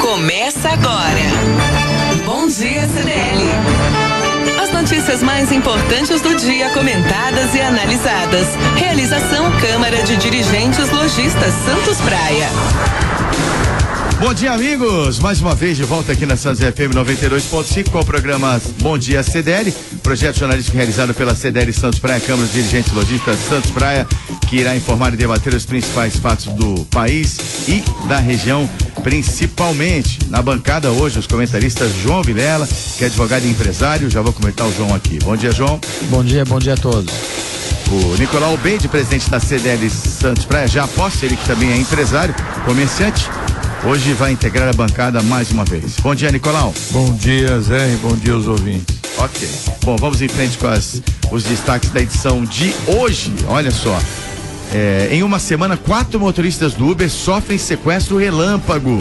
Começa agora. Bom dia, CDL. As notícias mais importantes do dia comentadas e analisadas. Realização Câmara de Dirigentes Lojistas Santos Praia. Bom dia, amigos! Mais uma vez de volta aqui na Santos FM 92.5 com o programa Bom Dia CDL, projeto jornalístico realizado pela CDL Santos Praia, Câmara de Dirigentes Lojistas Santos Praia, que irá informar e debater os principais fatos do país e da região, principalmente. Na bancada hoje, os comentaristas João Vilela, que é advogado e empresário. Já vou comentar o João aqui. Bom dia, João. Bom dia a todos. O Nicolau Beide, presidente da CDL Santos Praia, já aposto, ele que também é empresário, comerciante. Hoje vai integrar a bancada mais uma vez. Bom dia, Nicolau. Bom dia, Zé, e bom dia aos ouvintes. Ok. Bom, vamos em frente com os destaques da edição de hoje. Olha só. Em uma semana, 4 motoristas do Uber sofrem sequestro relâmpago.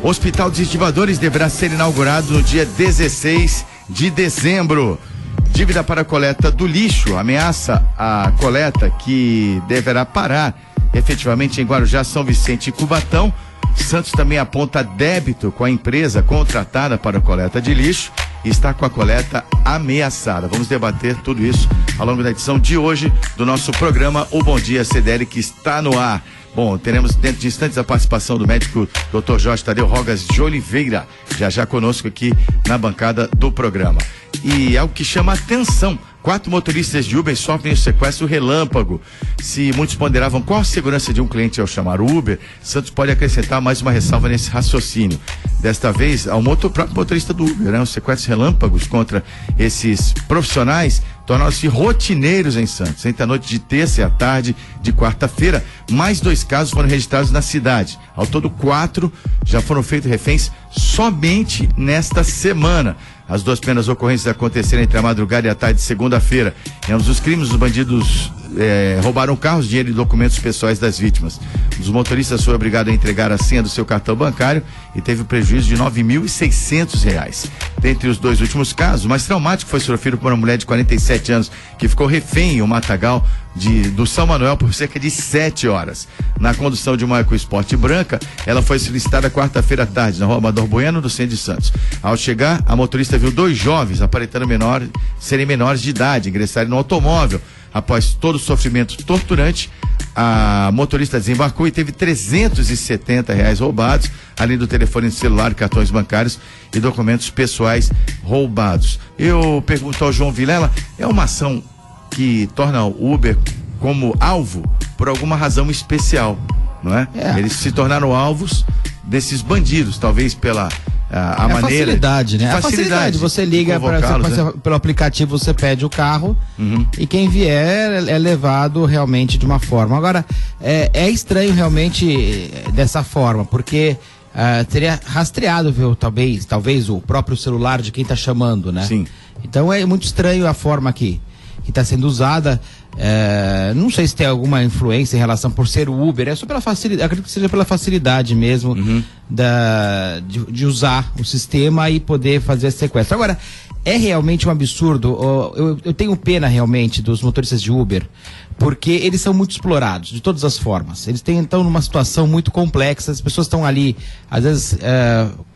O Hospital de Estivadores deverá ser inaugurado no dia 16 de dezembro. Dívida para a coleta do lixo ameaça a coleta, que deverá parar efetivamente em Guarujá, São Vicente e Cubatão. Santos também aponta débito com a empresa contratada para a coleta de lixo e está com a coleta ameaçada. Vamos debater tudo isso ao longo da edição de hoje do nosso programa O Bom Dia CDL, que está no ar. Bom, teremos dentro de instantes a participação do médico Dr. Jorge Tadeu Rogas de Oliveira, já conosco aqui na bancada do programa. E algo que chama a atenção: 4 motoristas de Uber sofrem o sequestro relâmpago. Se muitos ponderavam qual a segurança de um cliente ao chamar o Uber, Santos pode acrescentar mais uma ressalva nesse raciocínio. Desta vez, ao próprio motorista do Uber, né? Os sequestros relâmpagos contra esses profissionais tornaram-se rotineiros em Santos. Entre a noite de terça e a tarde de quarta-feira, mais 2 casos foram registrados na cidade. Ao todo, 4 já foram feitos reféns somente nesta semana. As 2 primeiras ocorrências aconteceram entre a madrugada e a tarde de segunda-feira. Em ambos os crimes, os bandidos roubaram carros, dinheiro e documentos pessoais das vítimas. Os motoristas foram obrigados a entregar a senha do seu cartão bancário e teve um prejuízo de R$ 9.600. Dentre os 2 últimos casos, o mais traumático foi sofrido por uma mulher de 47 anos que ficou refém em um matagal do São Manuel por cerca de 7 horas. Na condução de uma EcoSport branca, ela foi solicitada quarta-feira à tarde na Rua Amador Bueno, do centro de Santos. Ao chegar, a motorista viu 2 jovens aparentando serem menores de idade ingressarem no automóvel. Após todo o sofrimento torturante, a motorista desembarcou e teve R$370 roubados, além do telefone celular, cartões bancários e documentos pessoais roubados. Eu pergunto ao João Vilela, é uma ação que torna o Uber como alvo por alguma razão especial, não é? Eles se tornaram alvos desses bandidos, talvez pela a maneira, facilidade, né? A facilidade, você liga pelo aplicativo, você pede o carro e quem vier é levado realmente de uma forma. Agora, é estranho realmente dessa forma, porque teria rastreado, viu, talvez o próprio celular de quem está chamando, né? Sim. Então é muito estranho a forma que está sendo usada. Não sei se tem alguma influência em relação por ser o Uber, é só pela facilidade, acredito que seja pela facilidade mesmo de usar o sistema e poder fazer esse sequestro. Agora, é realmente um absurdo. Eu tenho pena realmente dos motoristas de Uber, porque eles são muito explorados de todas as formas. Eles estão numa situação muito complexa, as pessoas estão ali, às vezes,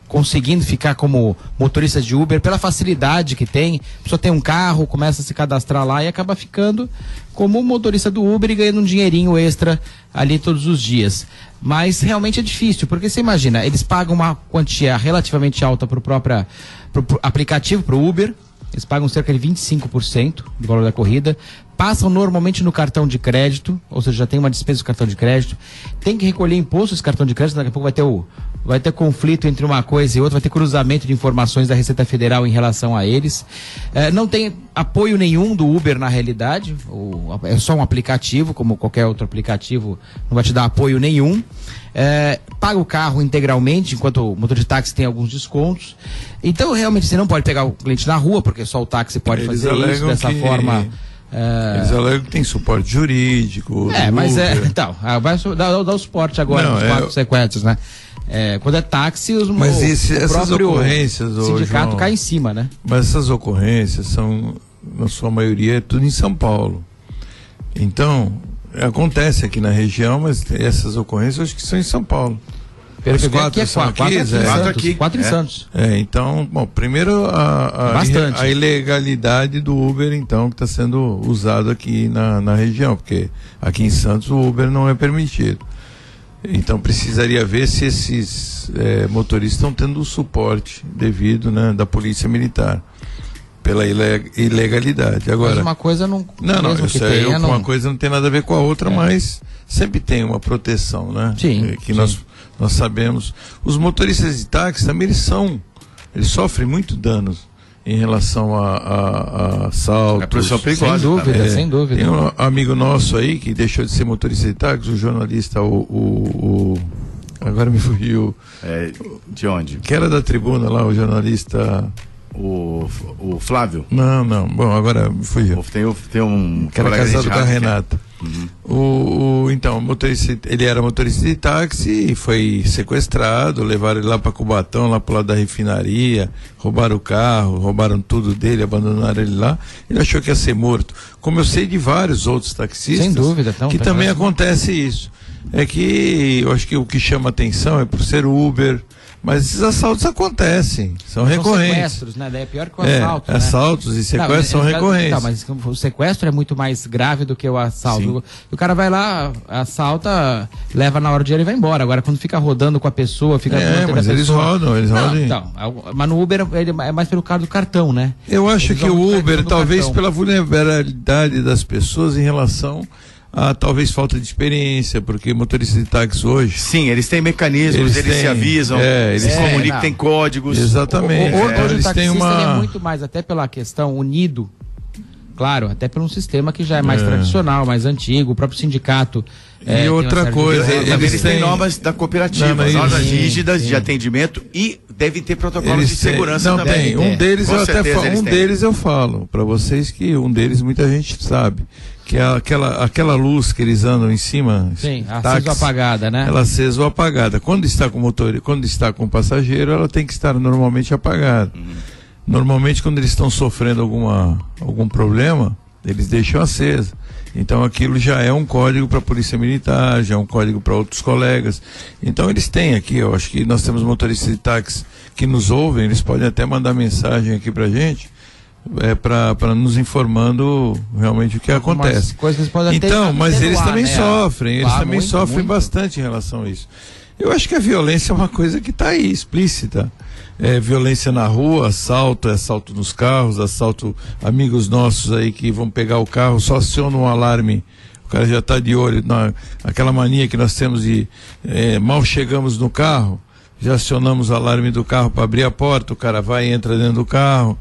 conseguindo ficar como motorista de Uber pela facilidade que tem. A pessoa tem um carro, começa a se cadastrar lá e acaba ficando como motorista do Uber e ganhando um dinheirinho extra ali todos os dias. Mas realmente é difícil, porque você imagina, eles pagam uma quantia relativamente alta pro aplicativo, pro Uber. Eles pagam cerca de 25% do valor da corrida, passam normalmente no cartão de crédito, ou seja, já tem uma despesa do cartão de crédito, tem que recolher imposto esse cartão de crédito, daqui a pouco vai ter conflito entre uma coisa e outra, vai ter cruzamento de informações da Receita Federal em relação a eles. Não tem apoio nenhum do Uber na realidade, é só um aplicativo, como qualquer outro aplicativo, não vai te dar apoio nenhum. Paga o carro integralmente, enquanto o motor de táxi tem alguns descontos. Então, realmente, você não pode pegar o cliente na rua, porque só o táxi pode fazer isso dessa forma. Eles alegam que tem suporte jurídico. Mas então, vai dar o suporte agora nos 4 sequestros, né? Quando é táxi, essas ocorrências, o sindicato cai em cima, né? Mas essas ocorrências são, na sua maioria, tudo em São Paulo. Então, acontece aqui na região, mas essas ocorrências eu acho que são em São Paulo. Os 4 são aqui? 4 em Santos. Então, bom, primeiro a ilegalidade do Uber, então, que está sendo usado aqui na região, porque aqui em Santos o Uber não é permitido. Então precisaria ver se esses motoristas estão tendo o suporte devido, né, da polícia militar pela ilegalidade. Agora, mas uma coisa não eu sei, uma coisa não tem nada a ver com a outra, mas sempre tem uma proteção, né? Sim. Nós sabemos. Os motoristas de táxi também eles sofrem muito danos em relação a assaltos. É profissão perigosa. Sem dúvida. Tem um amigo nosso aí que deixou de ser motorista de táxi, o jornalista, agora me fugiu. De onde? Que era da Tribuna lá, o jornalista. O Flávio? Não. Bom, agora me fugiu. Tem um. Que era casado com a Renata. Então, ele era motorista de táxi e foi sequestrado, levaram ele lá para Cubatão, lá pro lado da refinaria, roubaram o carro, roubaram tudo dele, abandonaram ele lá. Ele achou que ia ser morto. Como eu sei de vários outros taxistas, sem dúvida, que também acontece isso. É que eu acho que o que chama atenção é por ser Uber. Mas esses assaltos acontecem, são recorrentes. São sequestros, né? Daí é pior que o assalto. Né? Assaltos e sequestros são recorrentes. Mas o sequestro é muito mais grave do que o assalto. O cara vai lá, assalta, leva na hora o dinheiro e vai embora. Agora, quando fica rodando com a pessoa, fica mas eles rodam. Então, mas no Uber é mais pelo caso do cartão, né? Eu acho que o Uber, talvez pela vulnerabilidade das pessoas em relação talvez falta de experiência, porque motoristas de táxi hoje... Sim, eles têm mecanismos, eles se avisam, eles comunicam, tem códigos. Exatamente. Hoje o taxista ele é muito mais, até pela questão unido, claro, até por um sistema que já é mais tradicional, mais antigo, o próprio sindicato... E outra coisa, eles têm normas da cooperativa, normas rígidas de atendimento e devem ter protocolos de segurança também. Um deles eu falo para vocês que um deles muita gente sabe, que é aquela luz que eles andam em cima. Sim, acesa ou apagada, né? Ela acesa ou apagada. Quando está com quando está com o passageiro, ela tem que estar normalmente apagada. Normalmente, quando eles estão sofrendo algum problema, eles deixam acesa. Então aquilo já é um código para a Polícia Militar, já é um código para outros colegas. Então eles têm aqui, eu acho que nós temos motoristas de táxi que nos ouvem, eles podem até mandar mensagem aqui para a gente, para nos informando realmente o que acontece. Então, mas eles também sofrem, eles também sofrem bastante em relação a isso. Eu acho que a violência é uma coisa que está aí, explícita. Violência na rua, assalto nos carros, assalto, amigos nossos aí que vão pegar o carro, só acionam um alarme, o cara já está de olho, aquela mania que nós temos de, mal chegamos no carro, já acionamos o alarme do carro para abrir a porta, o cara vai e entra dentro do carro.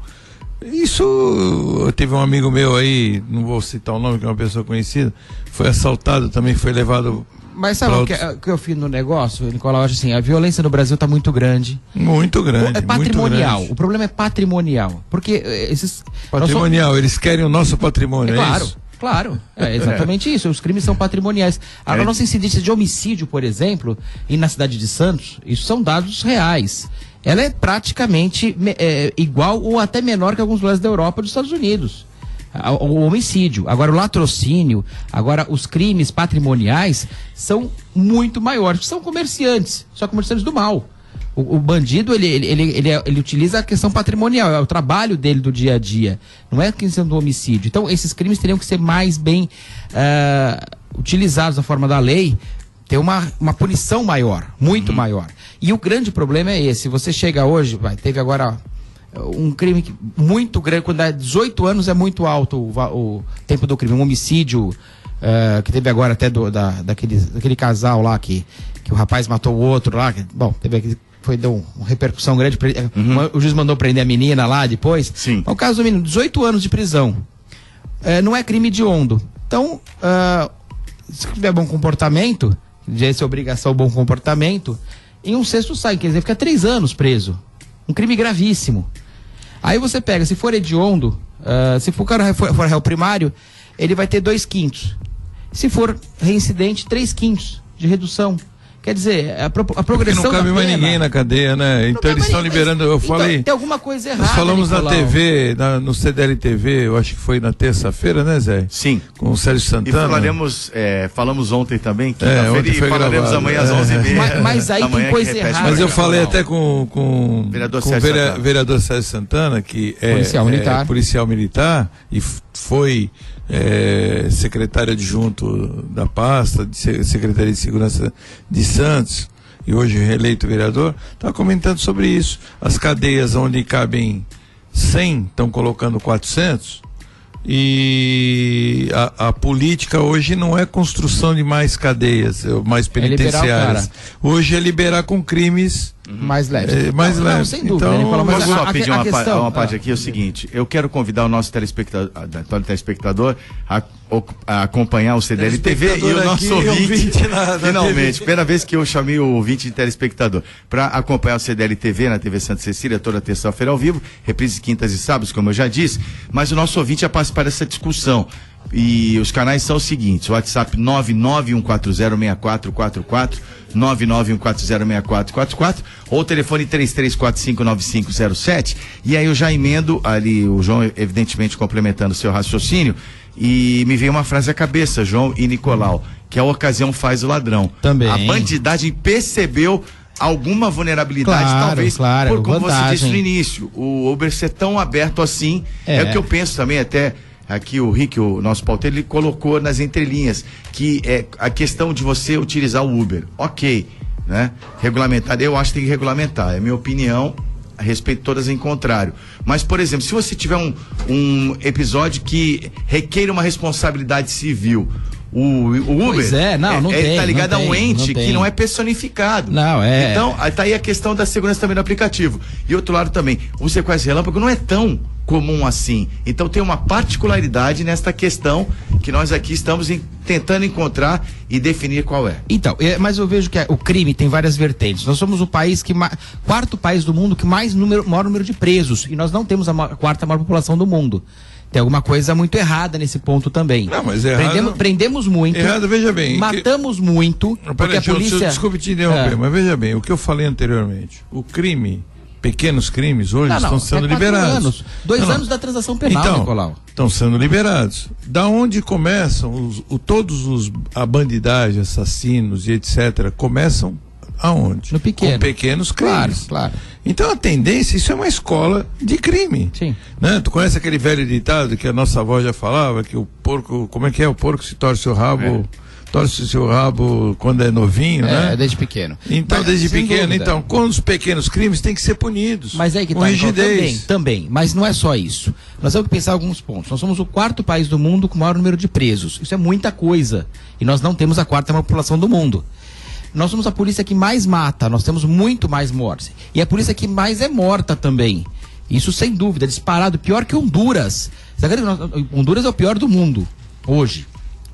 Isso, teve um amigo meu aí, não vou citar o nome, que é uma pessoa conhecida, foi assaltado, também foi levado... Mas sabe o que eu fiz no negócio, Nicolau? Eu acho assim, a violência no Brasil está muito grande. Muito grande. É patrimonial. Muito grande. O problema é patrimonial. Porque esses... Patrimonial, eles querem o nosso patrimônio, claro, isso? Claro, é exatamente isso. Os crimes são patrimoniais. A nossa incidência de homicídio, por exemplo, na cidade de Santos, isso são dados reais. Ela é praticamente igual ou até menor que alguns lugares da Europa e dos Estados Unidos. O homicídio, agora o latrocínio, agora os crimes patrimoniais são muito maiores, são comerciantes, só comerciantes do mal. O bandido, ele utiliza a questão patrimonial, é o trabalho dele do dia a dia, não é a questão do homicídio. Então esses crimes teriam que ser mais bem utilizados na forma da lei, ter uma punição maior, muito maior. E o grande problema é esse, você chega hoje, teve agora... um crime muito grande, quando dá 18 anos é muito alto o tempo do crime, um homicídio que teve agora até daquele casal lá que o rapaz matou o outro lá, deu uma repercussão grande, o juiz mandou prender a menina lá depois. Sim. O caso do menino, 18 anos de prisão, não é crime hediondo. Então, se tiver bom comportamento, já é obrigação bom comportamento, em um sexto sai, quer dizer, fica 3 anos preso, um crime gravíssimo. Aí você pega, se for hediondo, se for réu primário, ele vai ter 2/5. Se for reincidente, 3/5 de redução. Quer dizer, a progressão. Porque não cabe mais ninguém na cadeia, né? Então eles estão liberando. Eu falei. Tem alguma coisa errada. Nós falamos na TV, no CDL TV, eu acho que foi na terça-feira, né, Zé? Sim. Com o Sérgio Santana. E falamos ontem também, ontem foi falaremos gravado. amanhã às 11h30. Mas aí tem coisa errada. Mas eu falei até com o vereador Sérgio Santana, que é policial militar e foi secretário adjunto da pasta, de Secretaria de Segurança de Santos, e hoje reeleito vereador, está comentando sobre isso. As cadeias onde cabem 100 estão colocando 400, e a política hoje não é construção de mais cadeias, mais penitenciárias. Hoje é liberar com crimes mais leves. Não, sem dúvida. Então, mas só pedir uma parte aqui, é o seguinte: eu quero convidar o nosso telespectador a acompanhar o CDL TV e o nosso ouvinte. Finalmente, primeira vez que eu chamei o ouvinte de telespectador para acompanhar o CDL TV na TV Santa Cecília toda terça-feira ao vivo, reprise quintas e sábados, como eu já disse, mas o nosso ouvinte é participar dessa discussão. E os canais são os seguintes: WhatsApp 991406444, 991406444, ou telefone 33459507. E aí eu já emendo ali, o João evidentemente complementando o seu raciocínio, e me veio uma frase à cabeça, João e Nicolau, que a ocasião faz o ladrão. Também. A bandidagem percebeu alguma vulnerabilidade, talvez, por como você disse no início, o Uber ser tão aberto assim, é o que eu penso também, até aqui o Rick, o nosso pauteiro, ele colocou nas entrelinhas, que é a questão de você utilizar o Uber, ok, né? Regulamentar, eu acho que tem que regulamentar, é minha opinião, a respeito de todas em contrário. Mas, por exemplo, se você tiver um episódio que requer uma responsabilidade civil, o Uber tá ligado a um ente que não é personificado. Então, tá aí a questão da segurança também do aplicativo. E outro lado também, o sequestro relâmpago não é tão comum assim. Então tem uma particularidade nesta questão que nós aqui estamos tentando encontrar e definir qual é. Então, mas eu vejo que o crime tem várias vertentes. Nós somos o país quarto país do mundo que maior número de presos, e nós não temos a quarta maior população do mundo. Tem alguma coisa muito errada nesse ponto também. Não, mas errado... Prendemos muito. Errado, veja bem. Matamos muito. Porque a polícia... Desculpe te interromper, mas veja bem, o que eu falei anteriormente. O crime, pequenos crimes hoje estão sendo liberados. 2 anos da transação penal, Nicolau. Estão sendo liberados. Da onde começam a bandidagem, assassinos e etc., começam aonde? No pequeno. Com pequenos crimes. Claro. Então a tendência, isso é uma escola de crime. Sim. Né? Tu conhece aquele velho ditado que a nossa avó já falava, que o porco, como é que é? O porco se torce o rabo, torce o seu rabo quando é novinho, né? Desde pequeno. Então, desde pequeno, quando os pequenos crimes têm que ser punidos. Mas aí que com rigidez. Também, mas não é só isso. Nós temos que pensar alguns pontos. Nós somos o quarto país do mundo com o maior número de presos. Isso é muita coisa. E nós não temos a quarta maior população do mundo. Nós somos a polícia que mais mata, nós temos muito mais mortes. E a polícia que mais é morta também. Isso sem dúvida, disparado, pior que Honduras. Honduras é o pior do mundo, hoje.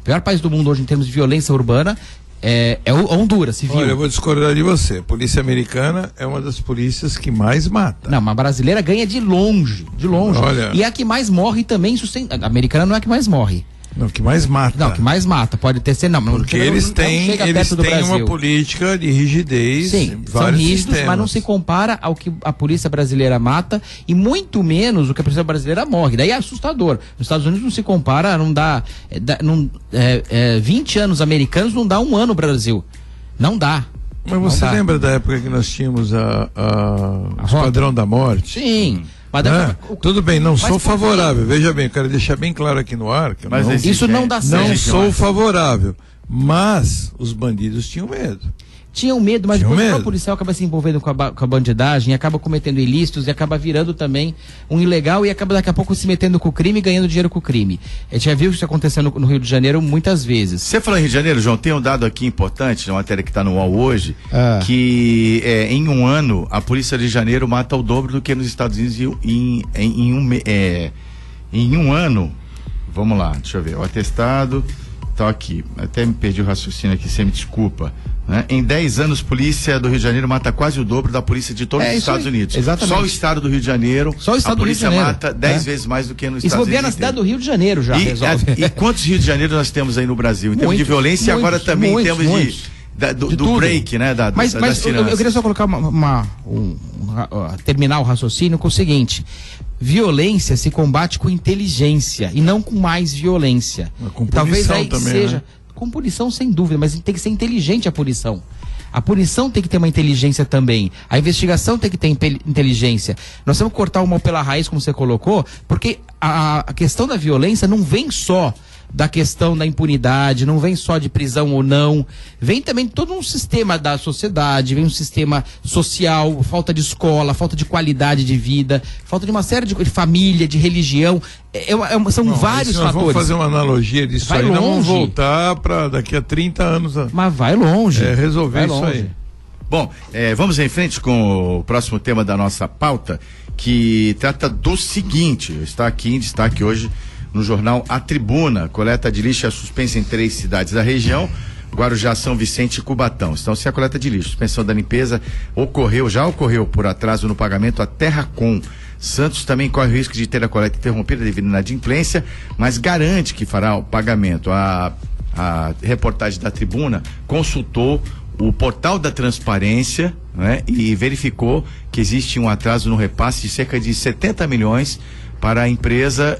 O pior país do mundo hoje em termos de violência urbana é Honduras, civil. Olha, eu vou discordar de você. A polícia americana é uma das polícias que mais mata. Não, mas a brasileira ganha de longe. Olha... E é a que mais morre também, a americana não é a que mais morre. Não, que mais mata. Não, que mais mata, pode ter sido, porque eles têm uma política de rigidez. Sim, são rígidos, sistemas. Mas não se compara ao que a polícia brasileira mata e muito menos o que a polícia brasileira morre. Daí é assustador. Nos Estados Unidos não se compara, não dá 20 anos americanos, não dá 1 ano Brasil. Não dá. Mas você lembra da época que nós tínhamos o Esquadrão da Morte? Sim. Mas tudo bem, não sou favorável. Veja bem, eu quero deixar bem claro aqui no ar que isso não dá certo. Não sou favorável, mas os bandidos tinham medo. Tinham medo, mas depois o policial acaba se envolvendo com a bandidagem, acaba cometendo ilícitos e acaba virando também um ilegal e acaba daqui a pouco se metendo com o crime e ganhando dinheiro com o crime. A gente já viu isso acontecendo no Rio de Janeiro muitas vezes. Você falou em Rio de Janeiro, João, tem um dado aqui importante, na matéria que está no UOL hoje, que em 1 ano a Polícia de Janeiro mata o dobro do que nos Estados Unidos em 1 ano. Vamos lá, deixa eu ver, o atestado tá aqui, até me perdi o raciocínio aqui, você me desculpa. Né? Em 10 anos, a polícia do Rio de Janeiro mata quase o dobro da polícia de todos os Estados Unidos. Exatamente. Só o estado do Rio de Janeiro, a polícia mata 10 vezes mais do que nos Estados Unidos. Isso na cidade do Rio de Janeiro já resolve. E quantos Rio de Janeiro nós temos aí no Brasil? Em termos de violência e agora também em termos do break, né? Mas eu queria só colocar terminar o raciocínio com o seguinte: violência se combate com inteligência e não com mais violência. Com talvez aí também, seja, né? Com punição sem dúvida, mas tem que ser inteligente a punição. A punição tem que ter uma inteligência também. A investigação tem que ter inteligência. Nós temos que cortar o mal pela raiz, como você colocou, porque a questão da violência não vem só da questão da impunidade, não vem só de prisão ou não, vem também todo um sistema da sociedade, vem um sistema social, falta de escola, falta de qualidade de vida, falta de uma série de família, de religião, são vários fatores. Vamos fazer uma analogia disso vai aí, longe. Não vamos voltar para daqui a 30 anos. Mas vai longe. Resolver isso aí. Bom, vamos em frente com o próximo tema da nossa pauta, que trata do seguinte, está aqui em destaque hoje no jornal A Tribuna. Coleta de lixo é suspensa em 3 cidades da região: Guarujá, São Vicente e Cubatão. Então, se a coleta de lixo, suspensão da limpeza já ocorreu por atraso no pagamento, a Terracom Santos também corre o risco de ter a coleta interrompida devido à inadimplência, mas garante que fará o pagamento. A reportagem da Tribuna consultou o portal da transparência, né, e verificou que existe um atraso no repasse de cerca de 70 milhões para a empresa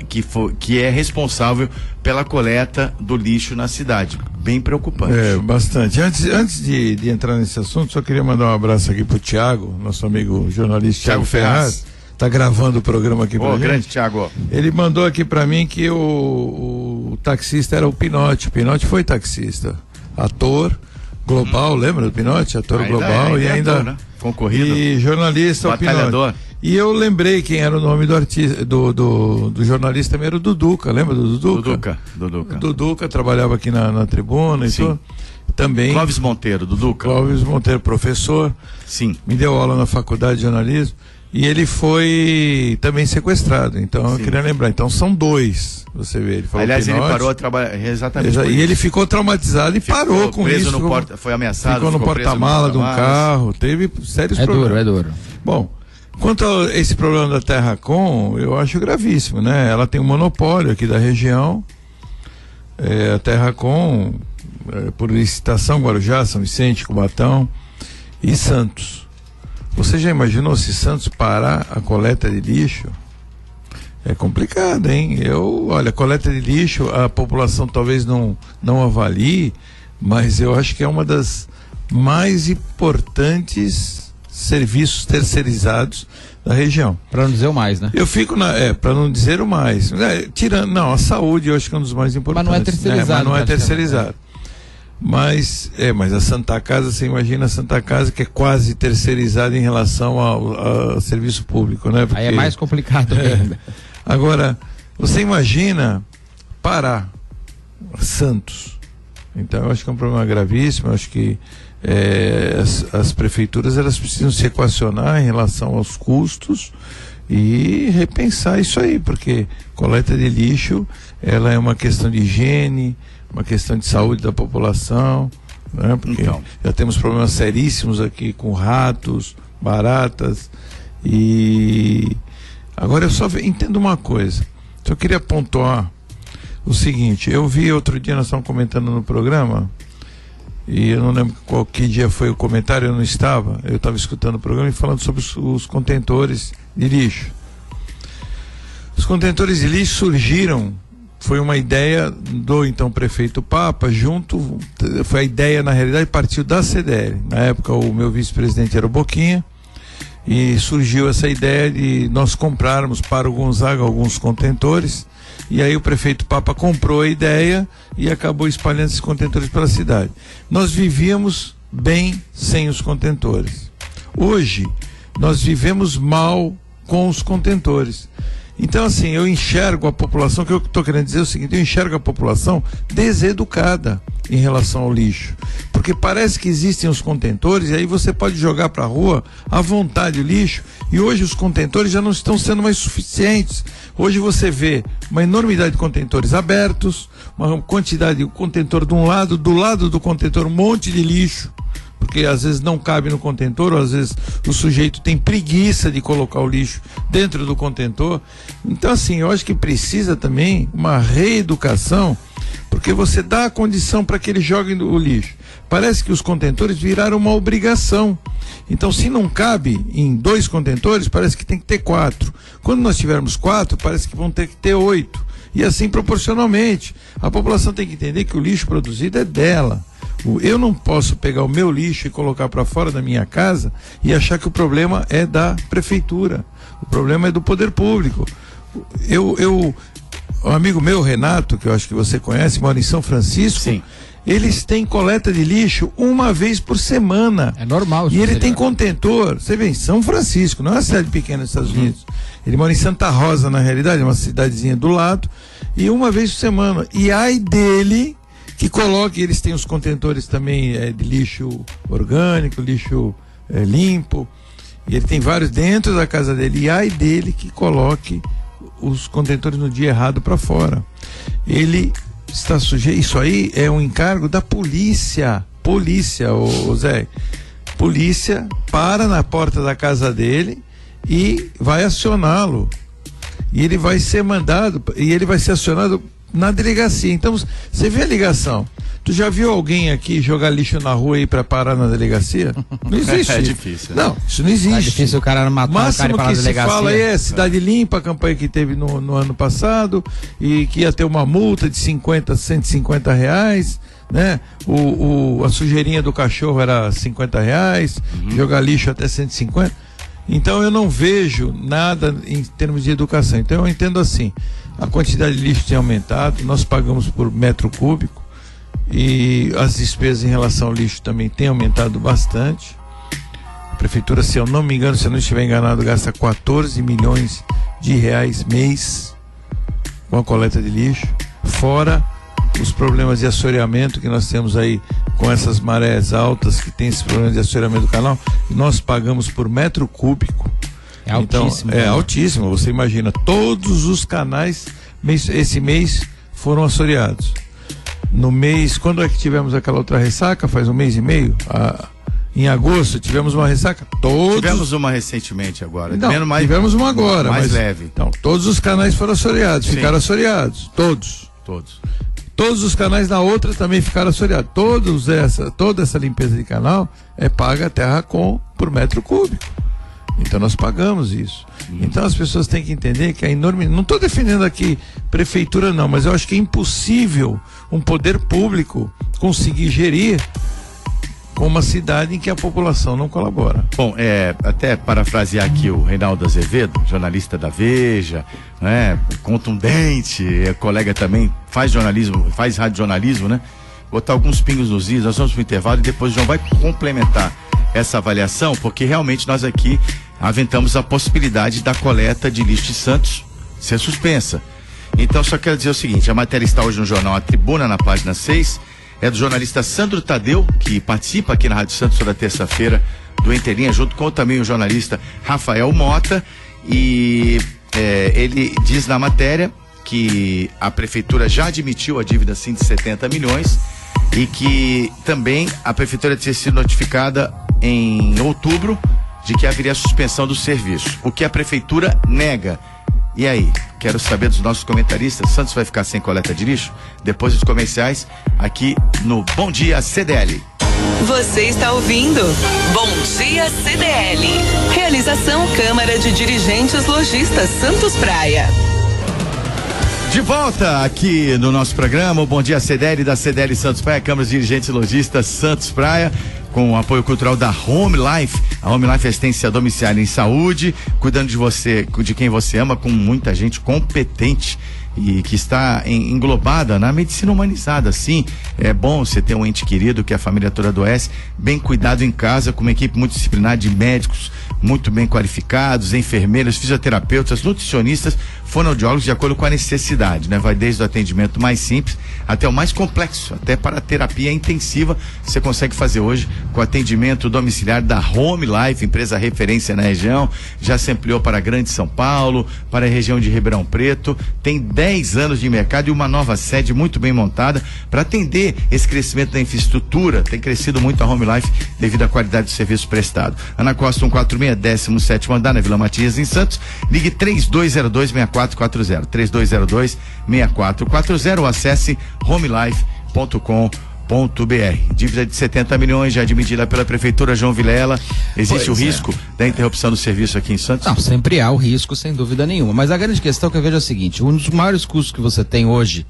que é responsável pela coleta do lixo na cidade. Bem preocupante. Bastante. Antes de entrar nesse assunto, só queria mandar um abraço aqui pro Thiago, nosso amigo jornalista Thiago Ferraz. Tá gravando o programa aqui pra gente. Grande Thiago. Ele mandou aqui pra mim que o taxista era o Pinote. O Pinote foi taxista. Ator global, lembra do Pinote? Ator global e ainda ator, né? Concorrido. E jornalista, batalhador. O Pinote. E eu lembrei quem era o nome do artista, do jornalista também, era o Duduca, lembra do Duduca? Duduca trabalhava aqui na Tribuna e tudo. Também. Clóvis Monteiro, Duduca. Clóvis Monteiro, professor. Sim. Me deu aula na faculdade de jornalismo. E ele foi também sequestrado. Então, sim, eu queria lembrar. Então, são 2. Você vê. Ele falou aliás, ele parou a trabalhar. Exatamente. E ele ficou traumatizado e parou com preso isso. Foi ameaçado. Ficou no porta-mala de um carro. Teve sérios problemas. É duro. Bom, quanto a esse problema da Terracom, eu acho gravíssimo, né? Ela tem um monopólio aqui da região. A Terracom, por licitação, Guarujá, São Vicente, Cubatão e Santos. Você já imaginou se Santos parar a coleta de lixo? É complicado, hein? Olha, coleta de lixo, a população talvez não avalie, mas eu acho que é uma das mais importantes serviços terceirizados da região. Para não dizer o mais, né? Eu fico para não dizer o mais. A saúde eu acho que é um dos mais importantes. Mas não é terceirizado. Mas não é terceirizado. Mas a Santa Casa, você imagina a Santa Casa que é quase terceirizada em relação ao serviço público, né? Porque, aí é mais complicado ainda. Agora, você imagina Pará, Santos. Então, eu acho que é um problema gravíssimo. Eu acho que as prefeituras elas precisam se equacionar em relação aos custos e repensar isso aí, porque coleta de lixo ela é uma questão de higiene, uma questão de saúde da população, né? Porque já temos problemas seríssimos aqui com ratos, baratas. E agora eu só entendo uma coisa, só queria pontuar o seguinte: eu vi outro dia, nós estávamos comentando no programa, e eu não lembro que dia foi o comentário, eu não estava, eu estava escutando o programa e falando sobre os contentores de lixo. Os contentores de lixo surgiram, foi uma ideia do então prefeito Papa, foi a ideia, na realidade, partiu da CDL. Na época o meu vice-presidente era o Boquinha, e surgiu essa ideia de nós comprarmos para o Gonzaga alguns contentores, e aí o prefeito Papa comprou a ideia e acabou espalhando esses contentores pela cidade. Nós vivíamos bem sem os contentores. Hoje, nós vivemos mal com os contentores. Então, assim, eu enxergo a população, o que eu estou querendo dizer é o seguinte: eu enxergo a população deseducada em relação ao lixo, porque parece que existem os contentores e aí você pode jogar para a rua à vontade o lixo, e hoje os contentores já não estão sendo mais suficientes. Hoje você vê uma enormidade de contentores abertos, uma quantidade de contentor de um lado, do lado do contentor um monte de lixo, porque às vezes não cabe no contentor, ou às vezes o sujeito tem preguiça de colocar o lixo dentro do contentor. Então, assim, eu acho que precisa também uma reeducação, porque porque você dá a condição para que eles joguem o lixo. Parece que os contentores viraram uma obrigação. Então, se não cabe em 2 contentores, parece que tem que ter 4. Quando nós tivermos 4, parece que vão ter que ter 8. E assim proporcionalmente. A população tem que entender que o lixo produzido é dela. Eu não posso pegar o meu lixo e colocar para fora da minha casa e achar que o problema é da prefeitura. O problema é do poder público. Um amigo meu, Renato, que eu acho que você conhece, mora em São Francisco. Sim. Eles têm coleta de lixo uma vez por semana. É normal. E ele tem contentor. Você vê, em São Francisco, não é uma cidade pequena nos Estados Unidos. Ele mora em Santa Rosa, na realidade, é uma cidadezinha do lado. E uma vez por semana. E ai dele que coloque, eles têm os contentores também de lixo orgânico, lixo limpo. E ele tem vários dentro da casa dele. E ai dele que coloque os contentores no dia errado para fora. Ele está sujeito. Isso aí é um encargo da polícia. Polícia, ô Zé. Polícia para na porta da casa dele e vai acioná-lo. E ele vai ser mandado, e ele vai ser acionado na delegacia. Então, você vê a ligação. Tu já viu alguém aqui jogar lixo na rua e ir pra parar na delegacia? Não existe. É difícil. Não, isso não existe. É difícil o cara não matar o cara e parar na delegacia. Máximo que se fala é Cidade Limpa, a campanha que teve no ano passado, e que ia ter uma multa de 150 reais, né? A sujeirinha do cachorro era 50 reais, jogar lixo até 150. Então eu não vejo nada em termos de educação. Então eu entendo assim, a quantidade de lixo tem aumentado, nós pagamos por metro cúbico e as despesas em relação ao lixo também têm aumentado bastante. A prefeitura, se eu não me engano, se eu não estiver enganado, gasta 14 milhões de reais mês com a coleta de lixo, fora os problemas de assoreamento que nós temos aí com essas marés altas que tem esses problemas de assoreamento do canal. Nós pagamos por metro cúbico. É altíssimo. Então, é altíssimo. Você imagina, todos os canais esse mês foram assoreados. No mês, quando é que tivemos aquela outra ressaca? Faz um mês e meio? Em agosto tivemos uma ressaca? Tivemos uma recentemente agora. Não, tivemos uma agora. Mais leve. Então, todos os canais foram assoreados, ficaram assoreados. Todos os canais da outra também ficaram assoreados. Toda essa limpeza de canal é paga a Terracom por metro cúbico. Então nós pagamos isso. Então as pessoas têm que entender que é enorme. Não estou defendendo aqui prefeitura não, mas eu acho que é impossível um poder público conseguir gerir com uma cidade em que a população não colabora. Bom, até parafrasear aqui o Reinaldo Azevedo, jornalista da Veja, né, contundente, colega também, faz jornalismo, faz radiojornalismo, né? Botar alguns pingos nos is, nós vamos pro intervalo e depois o João vai complementar essa avaliação, porque realmente nós aqui aventamos a possibilidade da coleta de lixo de Santos ser suspensa. Então só quero dizer o seguinte, a matéria está hoje no jornal A Tribuna, na página 6, é do jornalista Sandro Tadeu, que participa aqui na Rádio Santos toda terça-feira do Entre Linhas, junto com também o jornalista Rafael Mota, e ele diz na matéria que a prefeitura já admitiu a dívida sim de 70 milhões e que também a prefeitura tinha sido notificada em outubro de que haveria suspensão do serviço, o que a prefeitura nega. E aí, quero saber dos nossos comentaristas, Santos vai ficar sem coleta de lixo? Depois dos comerciais, aqui no Bom Dia CDL. Você está ouvindo Bom Dia CDL. Realização Câmara de Dirigentes Lojistas Santos Praia. De volta aqui no nosso programa, o Bom Dia CDL da CDL Santos Praia, Câmara de Dirigentes Lojistas Santos Praia, com o apoio cultural da Home Life. A Home Life é assistência domiciliar em saúde, cuidando de você, de quem você ama, com muita gente competente e que está englobada na medicina humanizada. Sim, é bom você ter um ente querido que a família toda adoece, bem cuidado em casa, com uma equipe multidisciplinar de médicos muito bem qualificados, enfermeiras, fisioterapeutas, nutricionistas, fonoaudiólogos, de acordo com a necessidade, né? Vai desde o atendimento mais simples até o mais complexo, até para a terapia intensiva, você consegue fazer hoje com atendimento domiciliar da Home Life, empresa referência na região, já se ampliou para a Grande São Paulo, para a região de Ribeirão Preto, tem 10 anos de mercado e uma nova sede muito bem montada para atender esse crescimento da infraestrutura. Tem crescido muito a Home Life devido à qualidade do serviço prestado. Ana Costa 146, 17º andar, na Vila Matias, em Santos. Ligue 3202-6440. 3202-6440 ou acesse homelife.com.br. Dívida de 70 milhões já admitida pela Prefeitura. João Vilela, existe o risco da interrupção do serviço aqui em Santos? Não, sempre há o risco, sem dúvida nenhuma. Mas a grande questão que eu vejo é o seguinte: um dos maiores custos que você tem hoje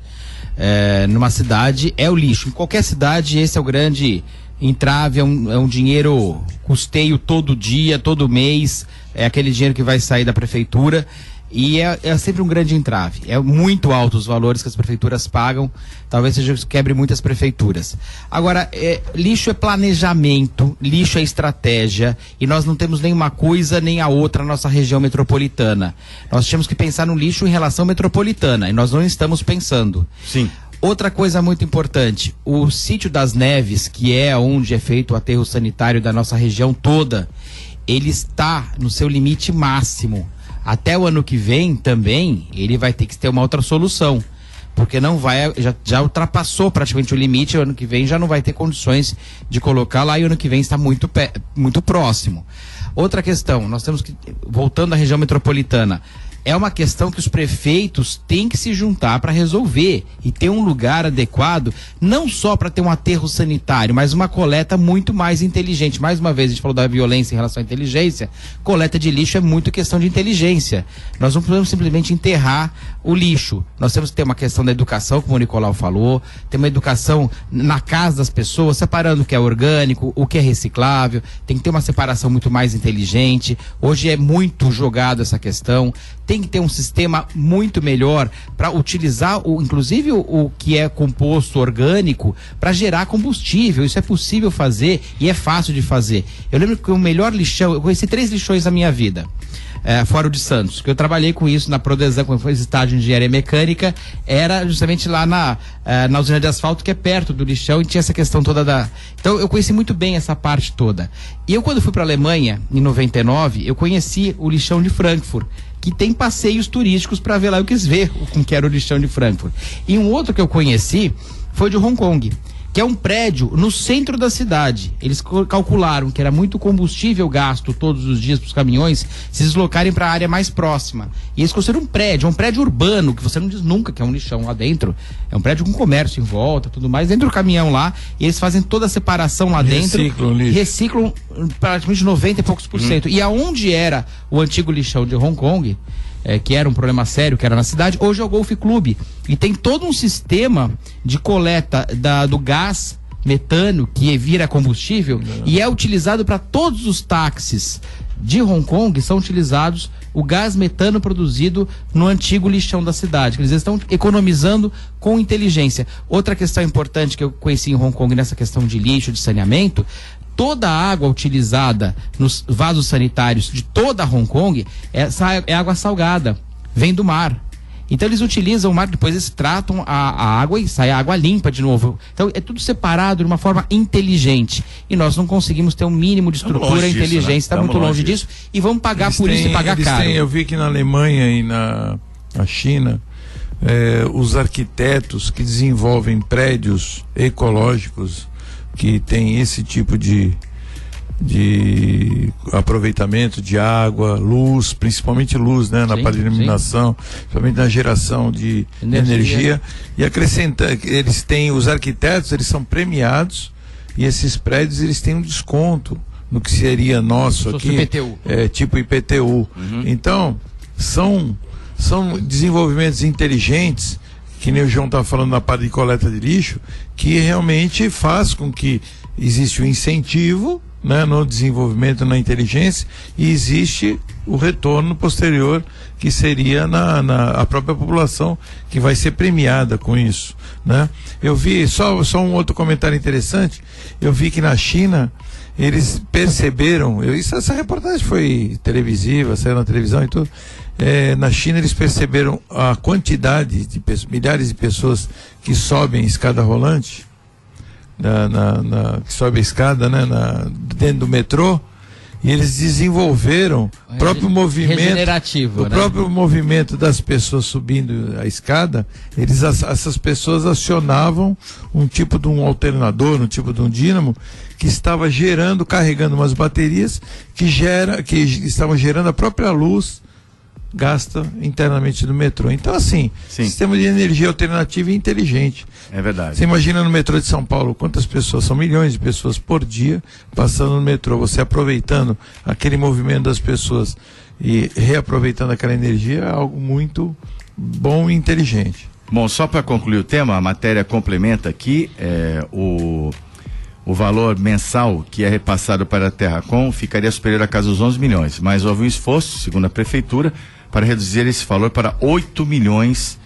numa cidade é o lixo. Em qualquer cidade, esse é o grande entrave, é um dinheiro custeio todo dia, todo mês, é aquele dinheiro que vai sair da Prefeitura. E é sempre um grande entrave. É muito alto os valores que as prefeituras pagam. Talvez seja que quebre muitas prefeituras. Agora, lixo é planejamento, lixo é estratégia, e nós não temos nem uma coisa nem a outra na nossa região metropolitana. Nós temos que pensar no lixo em relação metropolitana, e nós não estamos pensando. Sim. Outra coisa muito importante, o Sítio das Neves, que é onde é feito o aterro sanitário da nossa região toda, ele está no seu limite máximo. Até o ano que vem também ele vai ter que ter uma outra solução, porque não vai, já ultrapassou praticamente o limite. O ano que vem já não vai ter condições de colocar lá, e o ano que vem está muito próximo. Outra questão, nós temos que, voltando à região metropolitana, é uma questão que os prefeitos têm que se juntar para resolver e ter um lugar adequado, não só para ter um aterro sanitário, mas uma coleta muito mais inteligente. Mais uma vez, a gente falou da violência em relação à inteligência. Coleta de lixo é muito questão de inteligência. Nós não podemos simplesmente enterrar o lixo. Nós temos que ter uma questão da educação, como o Nicolau falou, ter uma educação na casa das pessoas, separando o que é orgânico, o que é reciclável. Tem que ter uma separação muito mais inteligente. Hoje é muito jogado essa questão. Tem que ter um sistema muito melhor para utilizar, inclusive o que é composto orgânico, para gerar combustível. Isso é possível fazer e é fácil de fazer. Eu lembro que o melhor lixão, eu conheci 3 lixões na minha vida. Fora o de Santos, que eu trabalhei com isso na Prodesan, quando foi estágio de engenharia mecânica, era justamente lá na usina de asfalto, que é perto do lixão, e tinha essa questão toda então eu conheci muito bem essa parte toda. E eu, quando fui para a Alemanha, em 99, eu conheci o lixão de Frankfurt, que tem passeios turísticos para ver lá. Eu quis ver como que era o lixão de Frankfurt. E um outro que eu conheci foi de Hong Kong, que é um prédio no centro da cidade. Eles calcularam que era muito combustível gasto todos os dias para os caminhões se deslocarem para a área mais próxima. E eles construíram um prédio urbano, que você não diz nunca que é um lixão lá dentro. É um prédio com comércio em volta, tudo mais, dentro do caminhão lá, e eles fazem toda a separação lá dentro. Reciclam praticamente 90 e poucos %. E aonde era o antigo lixão de Hong Kong, que era um problema sério, que era na cidade, hoje é o Golf Club. E tem todo um sistema de coleta do gás metano, que vira combustível, e é utilizado para todos os táxis de Hong Kong. São utilizados o gás metano produzido no antigo lixão da cidade. Eles estão economizando com inteligência. Outra questão importante que eu conheci em Hong Kong nessa questão de lixo, de saneamento: toda a água utilizada nos vasos sanitários de toda Hong Kong é água salgada, vem do mar. Então eles utilizam o mar, depois eles tratam a água e sai a água limpa de novo. Então é tudo separado de uma forma inteligente. E nós não conseguimos ter um mínimo de estrutura e inteligência. Está muito longe disso. E vamos pagar por isso e pagar caro. Eu vi que na Alemanha e na China, os arquitetos que desenvolvem prédios ecológicos, que tem esse tipo de aproveitamento de água, luz, principalmente luz, né, na parte de iluminação, principalmente na geração de energia. E acrescenta, os arquitetos, eles são premiados, e esses prédios, eles têm um desconto no que seria nosso aqui, IPTU. Tipo IPTU. Então, são desenvolvimentos inteligentes, que nem o João está falando na parte de coleta de lixo, que realmente faz com que existe o incentivo, né, no desenvolvimento, na inteligência, e existe o retorno posterior, que seria a própria população, que vai ser premiada com isso, né? Eu vi, só um outro comentário interessante, eu vi que na China eles perceberam, essa reportagem foi televisiva, saiu na televisão e tudo, na China eles perceberam a quantidade de milhares de pessoas que sobem escada rolante, que sobe a escada, né, dentro do metrô, E eles desenvolveram o próprio movimento regenerativo, o próprio movimento das pessoas subindo a escada. Essas pessoas acionavam um tipo de um alternador, um tipo de um dínamo que estava carregando umas baterias que estavam gerando a própria luz gasta internamente no metrô. Então, assim, sistema de energia alternativa e inteligente. É verdade. Você imagina no metrô de São Paulo quantas pessoas, são milhões de pessoas por dia passando no metrô, você aproveitando aquele movimento das pessoas e reaproveitando aquela energia, é algo muito bom e inteligente. Bom, só para concluir o tema, a matéria complementa aqui o valor mensal que é repassado para a Terracom ficaria superior a casa dos 11 milhões, mas houve um esforço, segundo a Prefeitura, para reduzir esse valor para 8 milhões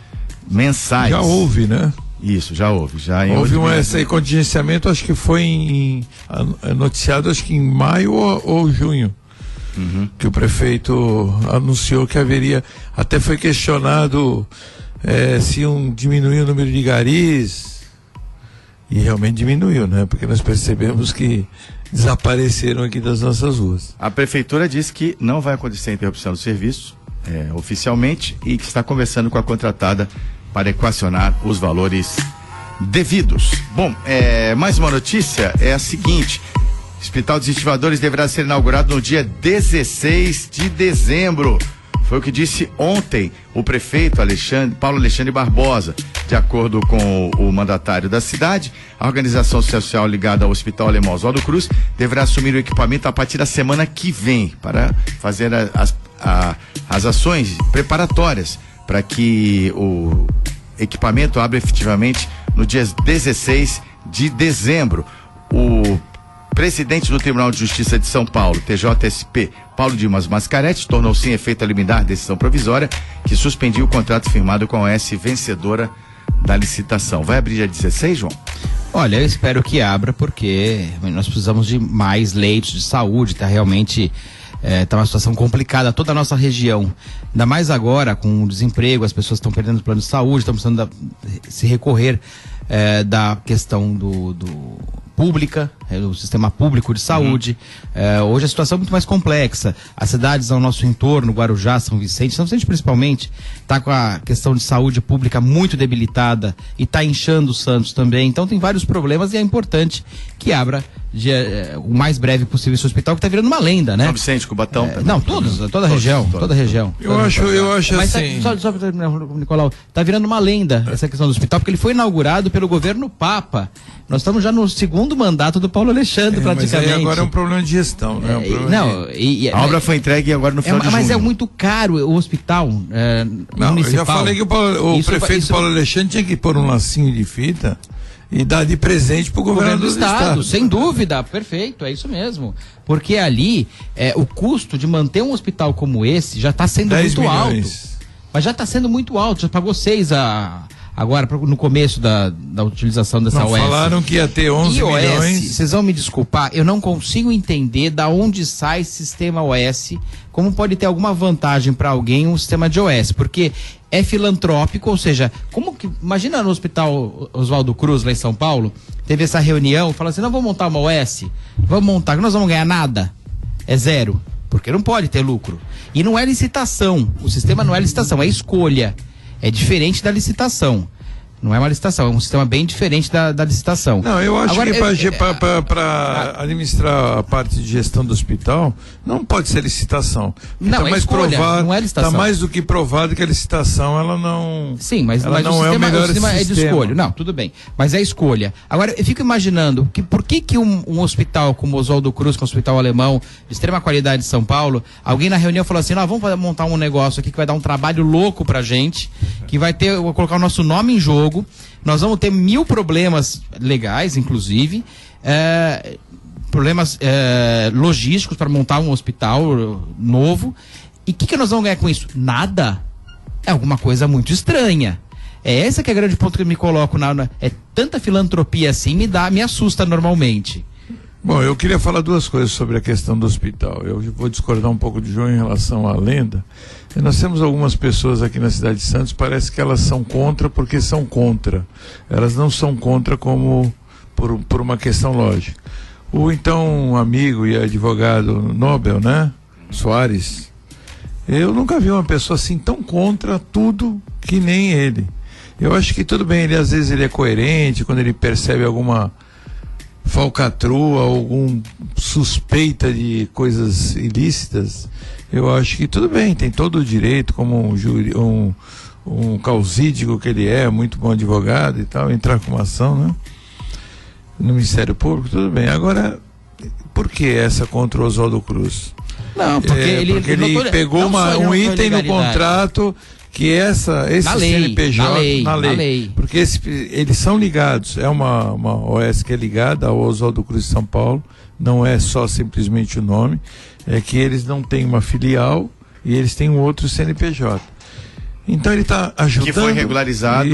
mensais. Já houve, né? Isso, já houve. Houve esse contingenciamento, acho que foi noticiado, acho que em maio ou junho, que o prefeito anunciou que haveria, até foi questionado se diminuiu o número de garis, e realmente diminuiu, né? Porque nós percebemos que desapareceram aqui das nossas ruas. A Prefeitura disse que não vai acontecer a interrupção do serviço, oficialmente, e que está conversando com a contratada para equacionar os valores devidos. Bom, mais uma notícia é a seguinte: o Hospital dos Estivadores deverá ser inaugurado no dia 16 de dezembro. Foi o que disse ontem o prefeito Paulo Alexandre Barbosa. De acordo com o mandatário da cidade, a organização social ligada ao Hospital Alemão Oswaldo Cruz deverá assumir o equipamento a partir da semana que vem para fazer as ações preparatórias para que o equipamento abra efetivamente no dia 16 de dezembro. O presidente do Tribunal de Justiça de São Paulo, TJSP, Paulo Dimas Mascaretti, tornou sem efeito a liminar decisão provisória que suspendia o contrato firmado com a OAS vencedora da licitação. Vai abrir dia 16, João? Olha, eu espero que abra, porque nós precisamos de mais leitos de saúde, realmente tá uma situação complicada, toda a nossa região, ainda mais agora com o desemprego, as pessoas estão perdendo o plano de saúde, estão precisando se recorrer da questão pública, do sistema público de saúde. Hoje a situação é muito mais complexa. As cidades ao nosso entorno, Guarujá, São Vicente principalmente, está com a questão de saúde pública muito debilitada e está inchando o Santos também. Então tem vários problemas e é importante que abra o mais breve possível esse hospital, que está virando uma lenda, né? São Vicente, Cubatão. Não, toda a região, toda a região. Eu acho mas assim. Só para terminar, Nicolau, está virando uma lenda essa questão do hospital, porque ele foi inaugurado pelo governo Papa. Nós estamos já no segundo mandato do Paulo Alexandre, praticamente. Mas aí agora é um problema de gestão, né? A obra foi entregue agora no final de junho. Mas é muito caro o hospital municipal. Eu já falei que o prefeito Paulo Alexandre tinha que pôr um lacinho de fita e dar de presente para o governo do estado. Sem dúvida, perfeito, é isso mesmo. Porque ali, o custo de manter um hospital como esse já está sendo muito alto. Mas já está sendo muito alto, já pagou 6 agora no começo da utilização dessa OS. Falaram que ia ter 11 milhões. Vocês vão me desculpar, eu não consigo entender da onde sai esse sistema OS, como pode ter alguma vantagem para alguém um sistema de OS, porque é filantrópico, ou seja, imagina no Hospital Oswaldo Cruz, lá em São Paulo, teve essa reunião, fala assim, não, vamos montar uma OS, vamos montar, nós vamos ganhar nada, é zero, porque não pode ter lucro. E não é licitação, o sistema não é licitação, é escolha. É diferente da licitação. Não é uma licitação, é um sistema bem diferente da licitação. Não, eu acho que para administrar a parte de gestão do hospital, não pode ser licitação. Não, é escolha, não é licitação. Está mais do que provado que a licitação, ela não... Sim, mas não o é o melhor sistema sistema. É de escolha. Não, tudo bem. Mas é escolha. Agora, eu fico imaginando, por que um hospital como o Oswaldo Cruz, que é um hospital alemão, de extrema qualidade de São Paulo, alguém na reunião falou assim, vamos montar um negócio aqui que vai dar um trabalho louco pra gente, que vai colocar o nosso nome em jogo, nós vamos ter 1000 problemas legais, inclusive, problemas logísticos para montar um hospital novo. E o que nós vamos ganhar com isso? Nada. É alguma coisa muito estranha. É essa que é o grande ponto que eu me coloco. É tanta filantropia assim, me assusta normalmente. Bom, eu queria falar duas coisas sobre a questão do hospital. Eu vou discordar um pouco de João em relação à lenda. Nós temos algumas pessoas aqui na cidade de Santos, parece que elas são contra porque são contra. Elas não são contra como por uma questão lógica. O então amigo e advogado Nobel, né? Soares. Eu nunca vi uma pessoa assim tão contra tudo que nem ele. Eu acho que tudo bem, ele às vezes ele é coerente, quando ele percebe alguma falcatrua, algum suspeita de coisas ilícitas, eu acho que tudo bem, tem todo o direito, como um causídico que ele é, muito bom advogado e tal, entrar com uma ação, né? No Ministério Público, tudo bem. Agora, por que essa contra o Oswaldo Cruz? Não, porque ele pegou um item no contrato que esse CNPJ na lei. Porque eles são ligados, é uma OS que é ligada ao Oswaldo Cruz de São Paulo, não é só simplesmente o nome, é que eles não têm uma filial e eles têm um outro CNPJ. Então ele está ajudando. Que foi regularizado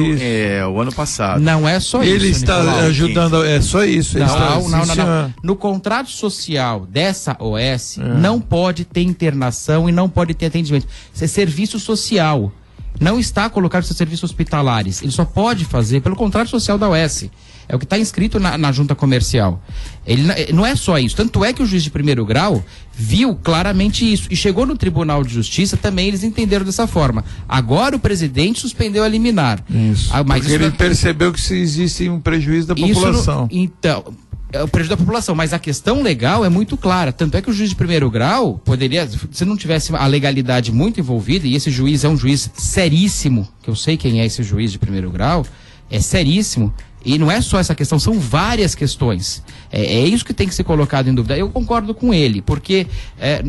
o ano passado. Não é só ele isso. Ele está ajudando, é só isso. Não. No contrato social dessa OS, não pode ter internação e não pode ter atendimento. Isso é serviço social. Não está colocado em serviços hospitalares. Ele só pode fazer pelo contrato social da OS. É o que está inscrito na junta comercial. Ele não é só isso. Tanto é que o juiz de primeiro grau viu claramente isso. E chegou no Tribunal de Justiça, também eles entenderam dessa forma. Agora o presidente suspendeu a liminar. Isso. Mas porque ele percebeu que existe um prejuízo da população. Então, é o prejuízo da população. Mas a questão legal é muito clara. Tanto é que o juiz de primeiro grau poderia, se não tivesse a legalidade muito envolvida, e esse juiz é um juiz seríssimo, que eu sei quem é esse juiz de primeiro grau, é seríssimo. E não é só essa questão, são várias questões. É isso que tem que ser colocado em dúvida. Eu concordo com ele, porque é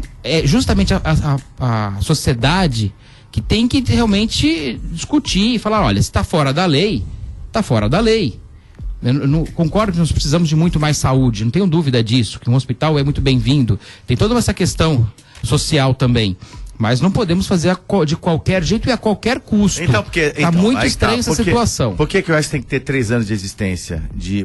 justamente a sociedade que tem que realmente discutir e falar, olha, se está fora da lei, está fora da lei. Eu não concordo que nós precisamos de muito mais saúde, não tenho dúvida disso, que um hospital é muito bem-vindo. Tem toda essa questão social também. Mas não podemos fazer de qualquer jeito e a qualquer custo. Está muito estranha essa situação. Por que o OS tem que ter 3 anos de existência?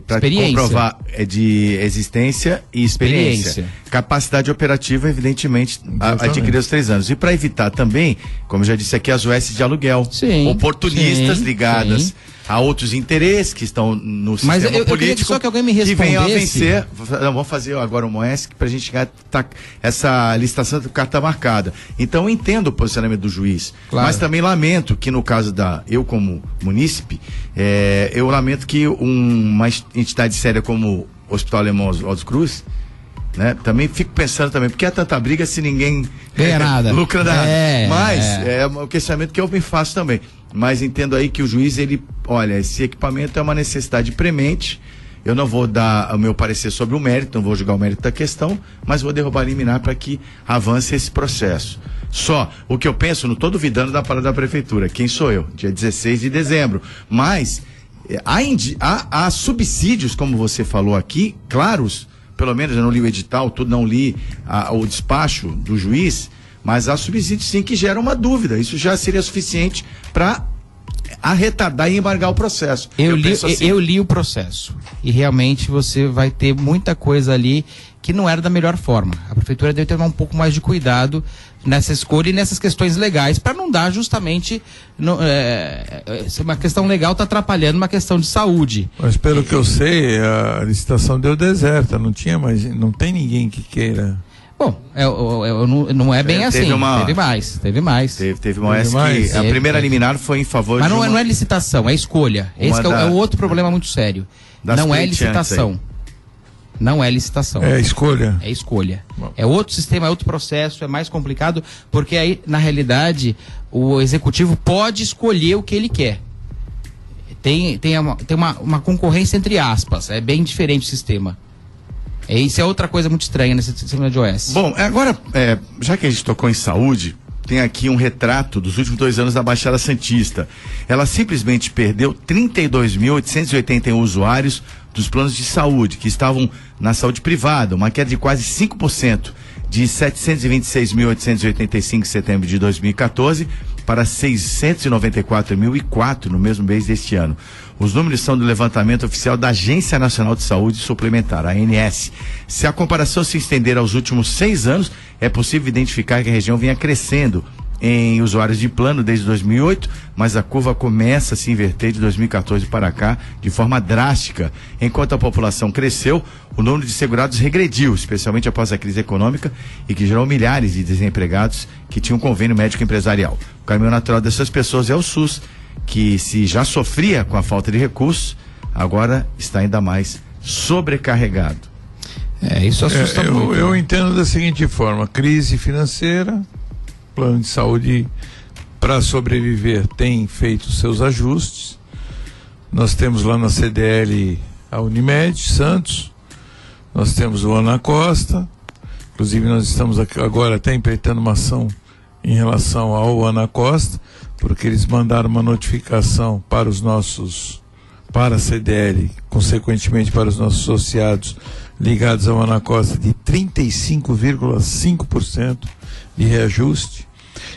Para comprovar de existência e experiência. Capacidade operativa, evidentemente, adquirida aos 3 anos. E para evitar também, como eu já disse aqui, as OS de aluguel. Oportunistas ligadas a outros interesses que estão no sistema político. Só que alguém me respondesse. Que venham a vencer. Vamos fazer agora uma OS para a gente chegar. Essa licitação do carta marcada. Então eu entendo o posicionamento do juiz. Claro. Mas também lamento que no caso eu como munícipe, eu lamento que uma entidade séria como o Hospital Alemão Oswaldo Cruz, né? Também fico pensando também, porque é tanta briga se ninguém ganha nada, lucra nada. Mas é um questionamento que eu me faço também. Mas entendo aí que o juiz, olha, esse equipamento é uma necessidade premente. Eu não vou dar o meu parecer sobre o mérito, não vou julgar o mérito da questão, mas vou derrubar a liminar para que avance esse processo. Só o que eu penso, não estou duvidando da parada da prefeitura. Quem sou eu? Dia 16 de dezembro. Mas há subsídios, como você falou aqui, claros. Pelo menos eu não li o edital, não li o despacho do juiz, mas há subsídios sim que geram uma dúvida. Isso já seria suficiente para retardar e embargar o processo. Eu li o processo e realmente você vai ter muita coisa ali que não era da melhor forma. A prefeitura deve ter um pouco mais de cuidado nessa escolha e nessas questões legais para não dar justamente uma questão legal está atrapalhando uma questão de saúde. Mas pelo que eu sei, a licitação deu deserta, não tem ninguém que queira. Bom, não é bem assim. Teve mais. Teve mais. A primeira liminar foi em favor mas não é licitação, é escolha. Esse é o outro problema muito sério. Não é licitação. Não é licitação. É escolha. É escolha. Bom. É outro sistema, é outro processo, é mais complicado, porque aí, na realidade, o executivo pode escolher o que ele quer. Tem uma concorrência entre aspas, é bem diferente o sistema. Isso é outra coisa muito estranha nesse sistema de OS. Bom, agora, já que a gente tocou em saúde, tem aqui um retrato dos últimos 2 anos da Baixada Santista. Ela simplesmente perdeu 32.881 usuários dos planos de saúde, que estavam na saúde privada, uma queda de quase 5%, de 726.885 em setembro de 2014 para 694.004 no mesmo mês deste ano. Os números são do levantamento oficial da Agência Nacional de Saúde Suplementar, a ANS. Se a comparação se estender aos últimos 6 anos, é possível identificar que a região vinha crescendo em usuários de plano desde 2008, mas a curva começa a se inverter de 2014 para cá de forma drástica. Enquanto a população cresceu, o número de segurados regrediu, especialmente após a crise econômica e que gerou milhares de desempregados que tinham convênio médico empresarial. O caminho natural dessas pessoas é o SUS, que se já sofria com a falta de recursos, agora está ainda mais sobrecarregado. Isso assusta muito. Eu entendo da seguinte forma: crise financeira, plano de saúde para sobreviver tem feito seus ajustes. Nós temos lá na CDL a Unimed Santos, nós temos o Ana Costa, inclusive nós estamos agora até empreitando uma ação em relação ao Ana Costa, porque eles mandaram uma notificação para a CDL, consequentemente para os nossos associados ligados ao Ana Costa, de 35,5% de reajuste.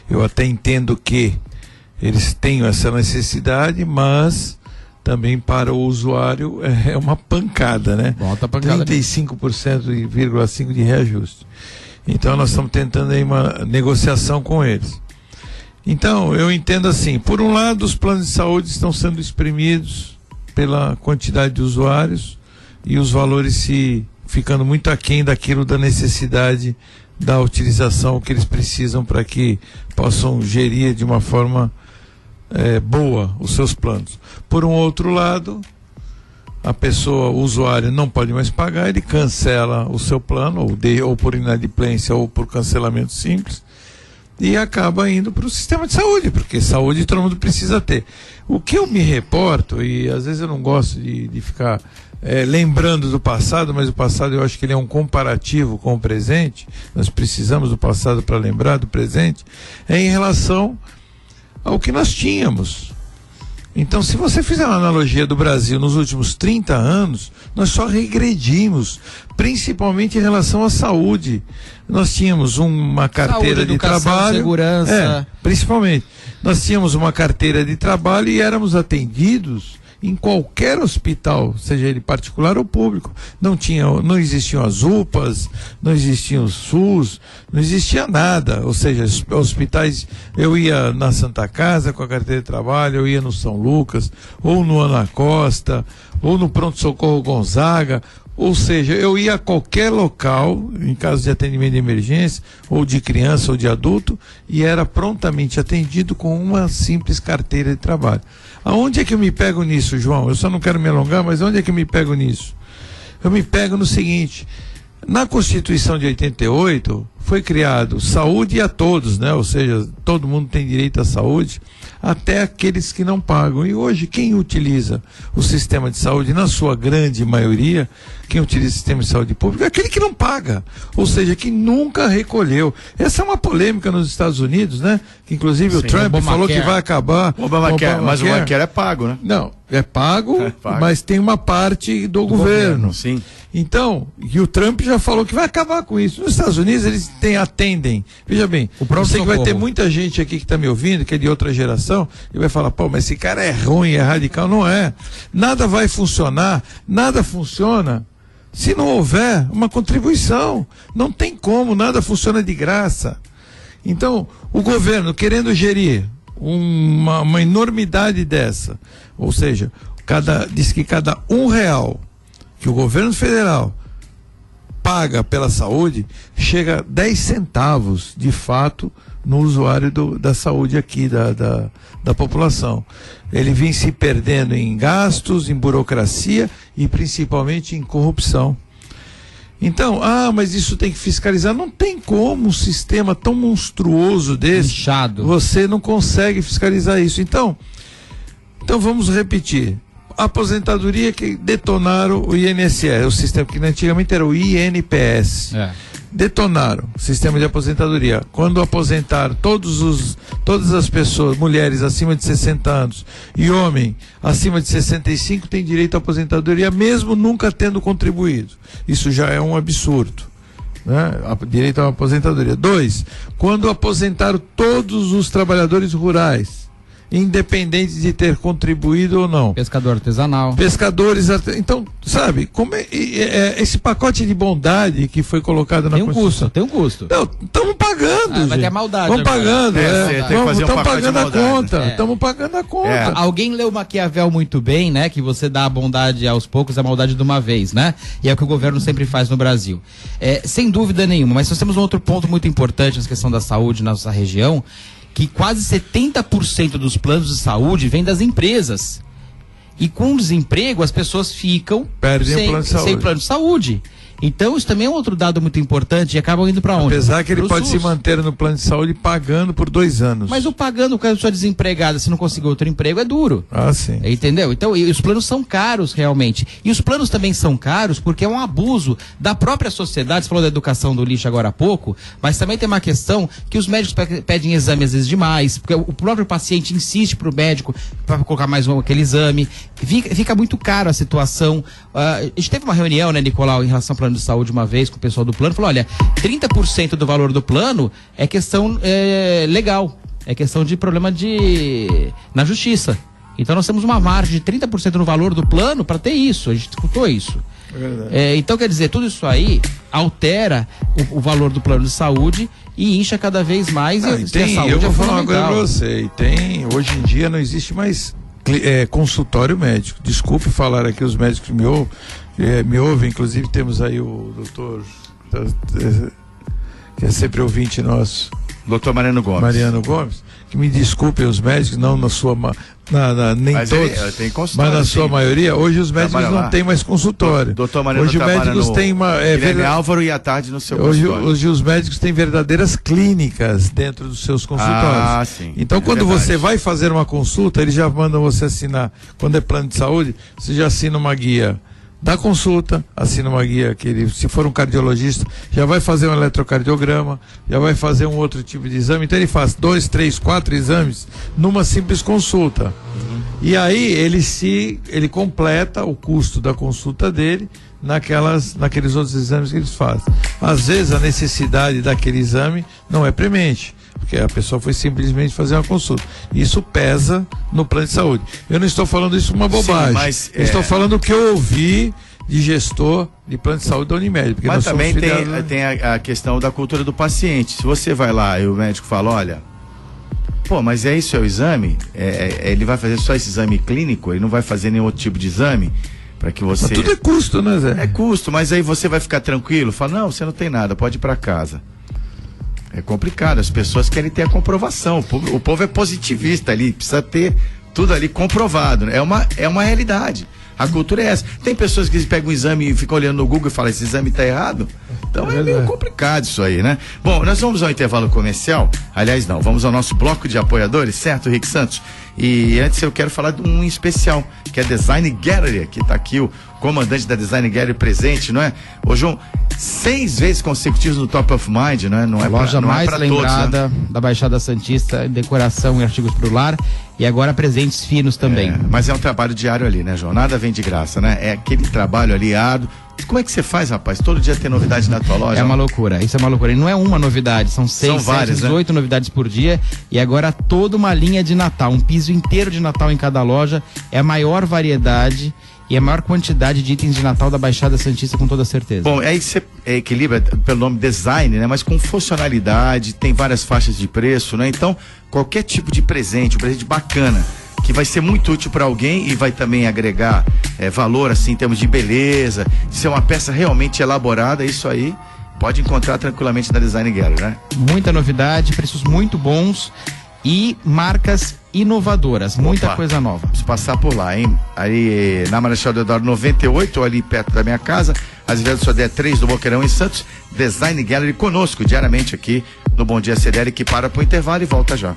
Eu até entendo que eles tenham essa necessidade, mas também para o usuário é uma pancada, né? Volta a pancada. 35,5% de reajuste. Então nós estamos tentando aí uma negociação com eles. Então eu entendo assim: por um lado, os planos de saúde estão sendo exprimidos pela quantidade de usuários e os valores se ficando muito aquém daquilo da necessidade da utilização que eles precisam para que possam gerir de uma forma boa os seus planos. Por um outro lado, a pessoa, o usuário, não pode mais pagar, ele cancela o seu plano, ou por inadimplência ou por cancelamento simples, e acaba indo para o sistema de saúde, porque saúde todo mundo precisa ter. O que eu me reporto, e às vezes eu não gosto de ficar lembrando do passado, mas o passado eu acho que ele é um comparativo com o presente, nós precisamos do passado para lembrar do presente, em relação ao que nós tínhamos. Então, se você fizer uma analogia do Brasil nos últimos 30 anos, nós só regredimos, principalmente em relação à saúde. Nós tínhamos uma carteira de trabalho, segurança. Principalmente. Nós tínhamos uma carteira de trabalho e éramos atendidos em qualquer hospital, seja ele particular ou público. Não existiam as UPAs, não existiam os SUS, não existia nada. Ou seja, hospitais, eu ia na Santa Casa com a carteira de trabalho, eu ia no São Lucas, ou no Ana Costa, ou no Pronto Socorro Gonzaga. Ou seja, eu ia a qualquer local, em caso de atendimento de emergência, ou de criança ou de adulto, e era prontamente atendido com uma simples carteira de trabalho. Aonde é que eu me pego nisso, João? Eu só não quero me alongar, mas onde é que eu me pego nisso? Eu me pego no seguinte: na Constituição de 88 foi criado saúde a todos, né? Ou seja, todo mundo tem direito à saúde, até aqueles que não pagam. E hoje quem utiliza o sistema de saúde, na sua grande maioria, quem utiliza o sistema de saúde público é aquele que não paga, ou seja, que nunca recolheu. Essa é uma polêmica nos Estados Unidos, né? Que inclusive o Trump falou que vai acabar o Obamacare, mas o Obamacare é pago, né? Não, é pago, mas tem uma parte do governo. Sim. Então, e o Trump já falou que vai acabar com isso. Nos Estados Unidos eles atendem. Veja bem, eu sei que vai ter muita gente aqui que está me ouvindo, que é de outra geração, e vai falar: pô, mas esse cara é ruim, é radical. Não é. Nada vai funcionar, nada funciona se não houver uma contribuição. Não tem como, nada funciona de graça. Então, o governo querendo gerir uma enormidade dessa, ou seja, diz que cada R$1 que o governo federal paga pela saúde, chega a 10 centavos de fato no usuário da saúde aqui, da população. Ele vem se perdendo em gastos, em burocracia e principalmente em corrupção. Então, mas isso tem que fiscalizar. Não tem como um sistema tão monstruoso desse, inchado, você não consegue fiscalizar isso. Então vamos repetir. Aposentadoria que detonaram o INSS, o sistema que antigamente era o INPS. Detonaram o sistema de aposentadoria. Quando aposentaram todas as pessoas, mulheres acima de 60 anos e homem acima de 65 têm direito à aposentadoria, mesmo nunca tendo contribuído. Isso já é um absurdo, né? Direito à aposentadoria. 2, quando aposentaram todos os trabalhadores rurais independente de ter contribuído ou não. Pescador artesanal. Pescadores, então, sabe, como esse pacote de bondade que foi colocado na Constituição. Tem um custo. Não, estamos pagando, vai ter maldade. Vamos pagando, estamos pagando a conta. Estamos pagando a conta. Alguém leu Maquiavel muito bem, né? Que você dá a bondade aos poucos, a maldade de uma vez, né? E é o que o governo sempre faz no Brasil. Sem dúvida nenhuma, mas nós temos um outro ponto muito importante na questão da saúde na nossa região, que quase 70% dos planos de saúde vem das empresas. E com o desemprego, as pessoas ficam sem plano de saúde. Então, isso também é um outro dado muito importante e acabam indo para onde? Apesar que ele pode se manter no plano de saúde pagando por 2 anos. Mas o pagando com a pessoa desempregada, se não conseguir outro emprego, é duro. Ah, sim. Entendeu? Então, e os planos são caros, realmente. E os planos também são caros porque é um abuso da própria sociedade. Você falou da educação do lixo agora há pouco, mas também tem uma questão que os médicos pedem exame às vezes demais, porque o próprio paciente insiste pro médico para colocar mais aquele exame. Fica muito caro a situação. A gente teve uma reunião, né, Nicolau, em relação ao plano de saúde uma vez com o pessoal do plano, falou, olha, 30% do valor do plano é questão legal, é questão de problema na justiça. Então nós temos uma margem de 30% no valor do plano para ter isso, a gente escutou isso. Então quer dizer, tudo isso aí altera o valor do plano de saúde e incha cada vez mais a saúde. Eu vou falar uma coisa para você, hoje em dia não existe mais consultório médico. Desculpe falar aqui, os médicos me ouvem, inclusive temos aí o doutor que é sempre ouvinte nosso, doutor Mariano Gomes, que me desculpem os médicos, não na sua nem mas todos, mas na sua maioria, hoje os médicos não têm mais consultório. Doutor Mariano hoje os médicos têm Álvaro e à tarde no seu consultório. Hoje os médicos têm verdadeiras clínicas dentro dos seus consultórios. Sim, então quando você vai fazer uma consulta, eles já mandam você assinar, quando é plano de saúde, você já assina uma guia da consulta, assina uma guia que ele, se for um cardiologista, já vai fazer um eletrocardiograma, já vai fazer um outro tipo de exame, então ele faz 2, 3, 4 exames numa simples consulta. E aí ele completa o custo da consulta dele naqueles outros exames que eles fazem. Às vezes a necessidade daquele exame não é premente, porque a pessoa foi simplesmente fazer uma consulta. Isso pesa no plano de saúde. Eu não estou falando isso uma bobagem. Sim, mas estou falando o que eu ouvi de gestor de plano de saúde da Unimed. Porque mas também tem a questão da cultura do paciente. Se você vai lá e o médico fala, olha, mas isso é o exame? Ele vai fazer só esse exame clínico? Ele não vai fazer nenhum outro tipo de exame? Para que você... Mas tudo é custo, né, Zé? É custo, mas aí você vai ficar tranquilo? Fala, não, você não tem nada, pode ir para casa. É complicado, as pessoas querem ter a comprovação, o povo é positivista ali, precisa ter tudo ali comprovado, né? É uma realidade, a cultura é essa. Tem pessoas que pegam um exame e ficam olhando no Google e falam, esse exame está errado, então é meio complicado isso aí, né? Bom, nós vamos ao intervalo comercial, aliás não, vamos ao nosso bloco de apoiadores, certo, Rick Santos? E antes eu quero falar de um especial, que é Design Gallery, que está aqui o comandante da Design Gallery presente, não é? Ô João, 6 vezes consecutivas no Top of Mind, não é? Não é a loja mais lembrada, né, da Baixada Santista, decoração e artigos para o lar, e agora presentes finos também. Mas é um trabalho diário ali, né, João? Nada vem de graça, né? É aquele trabalho ali árduo. Como é que você faz, rapaz? Todo dia tem novidade na tua loja? É uma loucura, isso é uma loucura. E não é uma novidade, são 6, 7, 8 novidades por dia. E agora toda uma linha de Natal, um piso inteiro de Natal em cada loja. É a maior variedade e a maior quantidade de itens de Natal da Baixada Santista, com toda certeza. Bom, aí você equilibra pelo nome design, né? Mas com funcionalidade, tem várias faixas de preço, né? Então, qualquer tipo de presente, um presente bacana, que vai ser muito útil para alguém e vai também agregar valor, assim, em termos de beleza, de ser uma peça realmente elaborada, isso aí pode encontrar tranquilamente na Design Gallery, né? Muita novidade, preços muito bons e marcas inovadoras, muita coisa nova. Preciso passar por lá, hein? Aí na Marechal Deodoro 98, ali perto da minha casa, Azevedo Sodré 3 do Boqueirão, em Santos. Design Gallery conosco diariamente aqui no Bom Dia CDL, que para pro intervalo e volta já.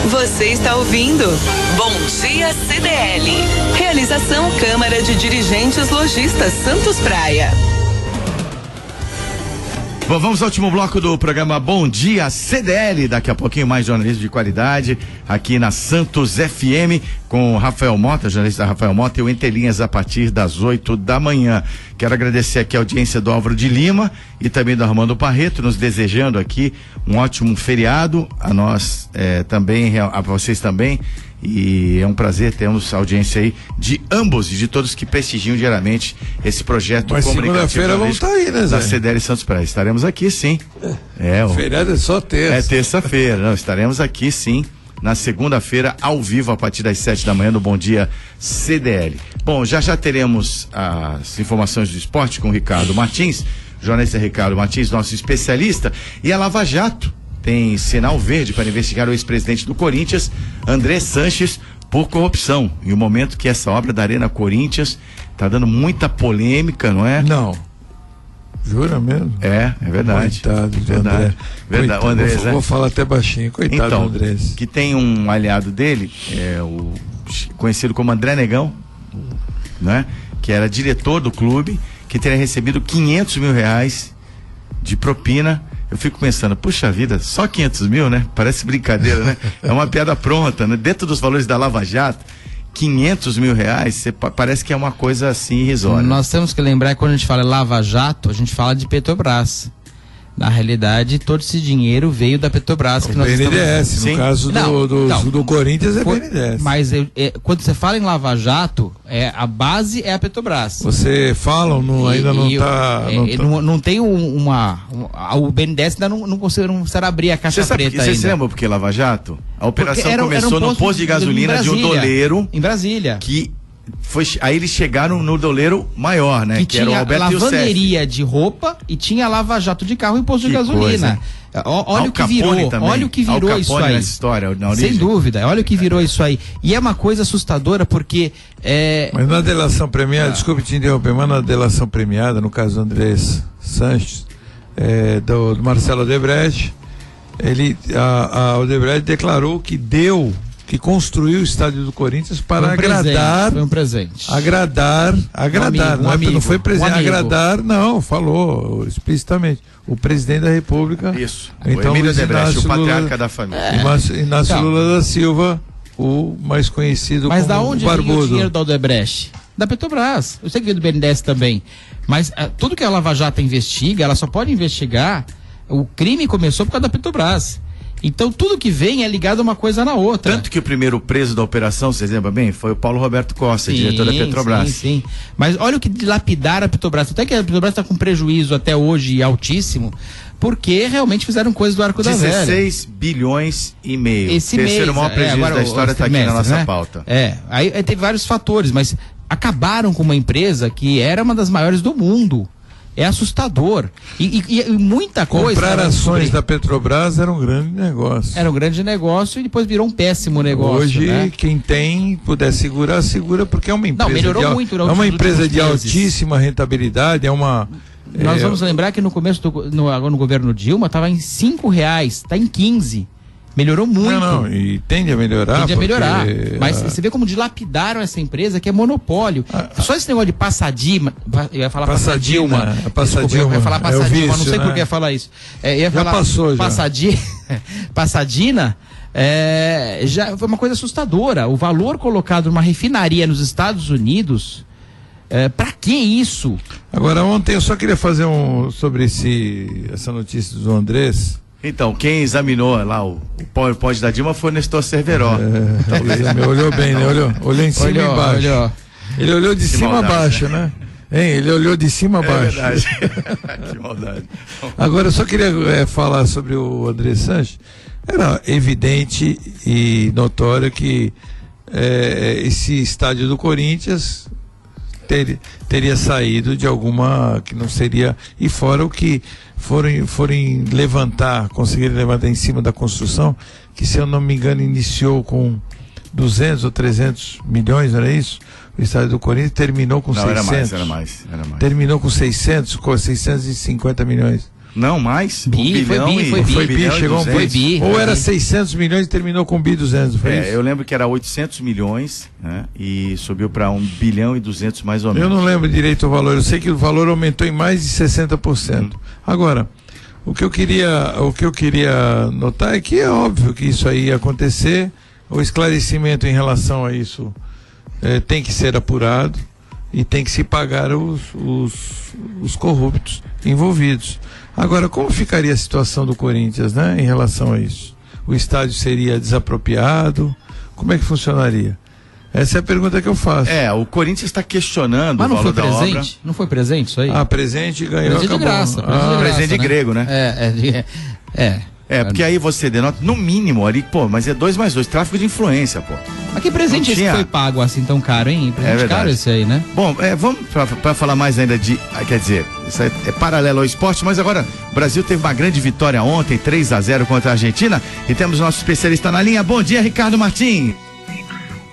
Você está ouvindo Bom Dia CDL. Realização Câmara de Dirigentes Lojistas Santos Praia. Bom, vamos ao último bloco do programa Bom Dia CDL. Daqui a pouquinho mais jornalismo de qualidade aqui na Santos FM com Rafael Mota, jornalista Rafael Mota, e o Entre Linhas a partir das 8 da manhã. Quero agradecer aqui a audiência do Álvaro de Lima e também do Armando Barreto, nos desejando aqui um ótimo feriado, a nós também, a vocês também, E é um prazer termos audiência aí de ambos e de todos que prestigiam diariamente esse projeto comunicativo. Segunda-feira vamos estar aí, né, Zé? Da CDL Santos Praia. Estaremos aqui, sim. O feriado é só terça. É terça-feira, não, estaremos aqui, sim, na segunda-feira, ao vivo, a partir das 7 da manhã, no Bom Dia CDL. Bom, já teremos as informações do esporte com o Ricardo Martins, jornalista Ricardo Martins, nosso especialista, e a Lava Jato tem sinal verde para investigar o ex-presidente do Corinthians, André Sanches, por corrupção. Em um momento que essa obra da Arena Corinthians está dando muita polêmica, não é? Não. Jura mesmo? É verdade. Coitado do verdade. André. Verdade. Andrés, vou falar até baixinho. Coitado então, do Andrés. Que tem um aliado dele, o conhecido como André Negão, né? Que era diretor do clube, que teria recebido R$500 mil de propina. Eu fico pensando, puxa vida, só 500 mil, né? Parece brincadeira, né? É uma piada pronta, né? Dentro dos valores da Lava Jato, R$500 mil, parece que é uma coisa assim irrisória. Nós temos que lembrar que quando a gente fala Lava Jato, a gente fala de Petrobras. Na realidade, todo esse dinheiro veio da Petrobras. Que o BNDES, no caso do Corinthians é BNDES. Mas quando você fala em Lava Jato, a base é a Petrobras. Você fala, ainda não está... Não tem o BNDES ainda não conseguiu abrir a caixa preta ainda. Você se lembra porque Lava Jato? A operação começou no posto de gasolina de um doleiro. Em Brasília. Aí eles chegaram no doleiro maior, né? Que era o Alberto lavanderia de roupa e tinha Lava Jato de carro em posto de gasolina. Olha o que virou, olha o que virou isso aí. História, sem dúvida, olha o que virou isso aí. E é uma coisa assustadora porque... Mas na delação premiada, desculpe te interromper, mas na delação premiada, no caso do André Sanches, do Marcelo Odebrecht, a Odebrecht declarou que construiu o estádio do Corinthians para agradar. Foi um presente. Agradar, não foi presente, agradar, não, falou explicitamente. O presidente da República. Isso. Então, o Emílio Odebrecht, o patriarca da família. Inácio Lula da Silva, o mais conhecido como Barbudo. Mas da onde veio o dinheiro da Odebrecht? Da Petrobras. Eu sei que veio do BNDES também. Mas tudo que a Lava Jato investiga, ela só pode investigar. O crime começou por causa da Petrobras. Então tudo que vem é ligado uma coisa na outra. Tanto que o primeiro preso da operação, vocês lembram bem, foi o Paulo Roberto Costa, diretor da Petrobras. Sim. Mas olha o que dilapidaram a Petrobras. Até que a Petrobras está com prejuízo até hoje altíssimo, porque realmente fizeram coisas do arco da velha. 16 bilhões e meio. Esse terceiro maior prejuízo da história está aqui na nossa pauta. Aí teve vários fatores, mas acabaram com uma empresa que era uma das maiores do mundo. É assustador. E muita coisa. Comprar ações da Petrobras era um grande negócio. Era um grande negócio e depois virou um péssimo negócio. Hoje, quem puder segurar, segura, porque é uma empresa. Não, melhorou muito. É uma empresa de altíssima rentabilidade, Nós vamos lembrar que no começo no governo Dilma estava em R$5, está em 15. Melhorou muito. E tende a melhorar. Mas você vê como dilapidaram essa empresa que é monopólio. Só esse negócio de Passadilma. Eu ia falar Passadilma. Passadilma. Eu ia falar Passadilma, não sei por que ia falar isso. Já passou, já. Passadina. Já foi uma coisa assustadora. O valor colocado numa refinaria nos Estados Unidos. Pra que isso? Agora, ontem eu só queria fazer sobre essa notícia do Andrés. Então, quem examinou lá o PowerPoint da Dilma foi o Nestor Cerveró. Olhou bem, né? Olhou em cima e embaixo. Ele olhou de cima a baixo, né? Ele olhou de cima a baixo. É verdade. Que maldade. Agora, eu só queria falar sobre o André Sanches. Era evidente e notório que esse estádio do Corinthians teria saído de alguma que não seria, e fora o que forem conseguirem levantar em cima da construção, que, se eu não me engano, iniciou com 200 ou 300 milhões, era isso? O estádio do Corinthians terminou com 600. Era mais. Terminou com 650 milhões. Não, mais? Foi bi, chegou a um bi. Ou era 600 milhões e terminou com 1 bilhão e 200, foi isso? Eu lembro que era 800 milhões, né? E subiu para 1 bilhão e 200 mais ou menos. Eu não lembro direito o valor, eu sei que o valor aumentou em mais de 60%. Agora, o que eu queria notar é que é óbvio que isso aí ia acontecer, o esclarecimento em relação a isso tem que ser apurado e tem que se pagar os corruptos envolvidos. Agora, como ficaria a situação do Corinthians, né, em relação a isso? O estádio seria desapropriado? como é que funcionaria? Essa é a pergunta que eu faço. O Corinthians está questionando o valor da presente? obra. Não foi presente isso aí? Presente ganhou, presente de graça. Presente de grego, né? Porque aí você denota, no mínimo, ali, mas é 2 mais 2, tráfico de influência, pô. Mas que presente esse que foi pago assim tão caro, hein? Presente caro esse aí, né? Bom, vamos pra falar mais ainda quer dizer, isso é paralelo ao esporte, mas agora o Brasil teve uma grande vitória ontem, 3-0 contra a Argentina, e temos nosso especialista na linha. Bom dia, Ricardo Martins.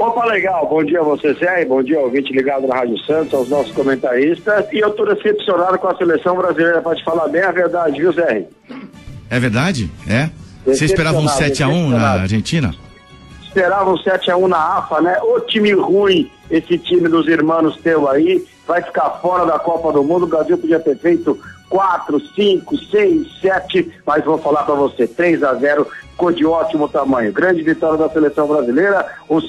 Opa, legal, bom dia a você, Zé, bom dia ao ouvinte ligado na Rádio Santos, aos nossos comentaristas, e eu tô decepcionado com a seleção brasileira, pra te falar bem a verdade, viu, Zé? É verdade? Você esperava um 7-1 na Argentina? Esperava um 7-1 na AFA, né? O time ruim, esse time dos irmãos teu aí, vai ficar fora da Copa do Mundo. O Brasil podia ter feito 4, 5, 6, 7, mas vou falar pra você, 3-0, ficou de ótimo tamanho. Grande vitória da seleção brasileira, o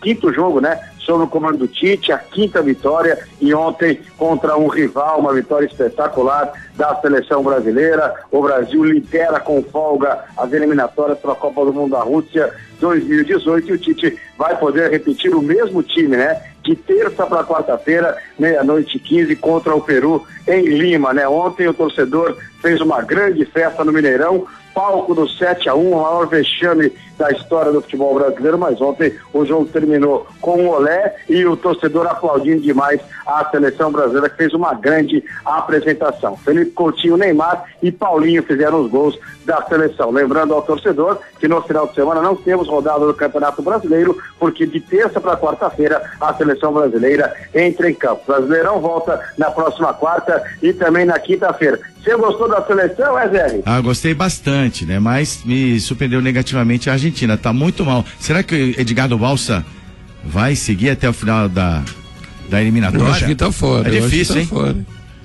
quinto jogo, né? Sob o comando do Tite, a 5ª vitória, e ontem contra um rival, uma vitória espetacular da seleção brasileira. O Brasil lidera com folga as eliminatórias para a Copa do Mundo da Rússia 2018, e o Tite vai poder repetir o mesmo time, né? De terça para quarta-feira, 00:15, contra o Peru em Lima, né? Ontem o torcedor fez uma grande festa no Mineirão, palco do 7-1, o maior vexame da história do futebol brasileiro, mas ontem o jogo terminou com um olé e o torcedor aplaudindo demais a seleção brasileira, que fez uma grande apresentação. Felipe Coutinho, Neymar e Paulinho fizeram os gols da seleção. Lembrando ao torcedor que no final de semana não temos rodada do Campeonato Brasileiro, porque de terça para quarta-feira a seleção brasileira entra em campo. O Brasileirão volta na próxima quarta e também na quinta-feira. Você gostou da seleção, Zé? Gostei bastante, né? Mas me surpreendeu negativamente a Argentina. Tá muito mal. Será que o Edgardo Balsa vai seguir até o final da eliminatória? Eu acho que tá fora. É difícil, hein? Fora.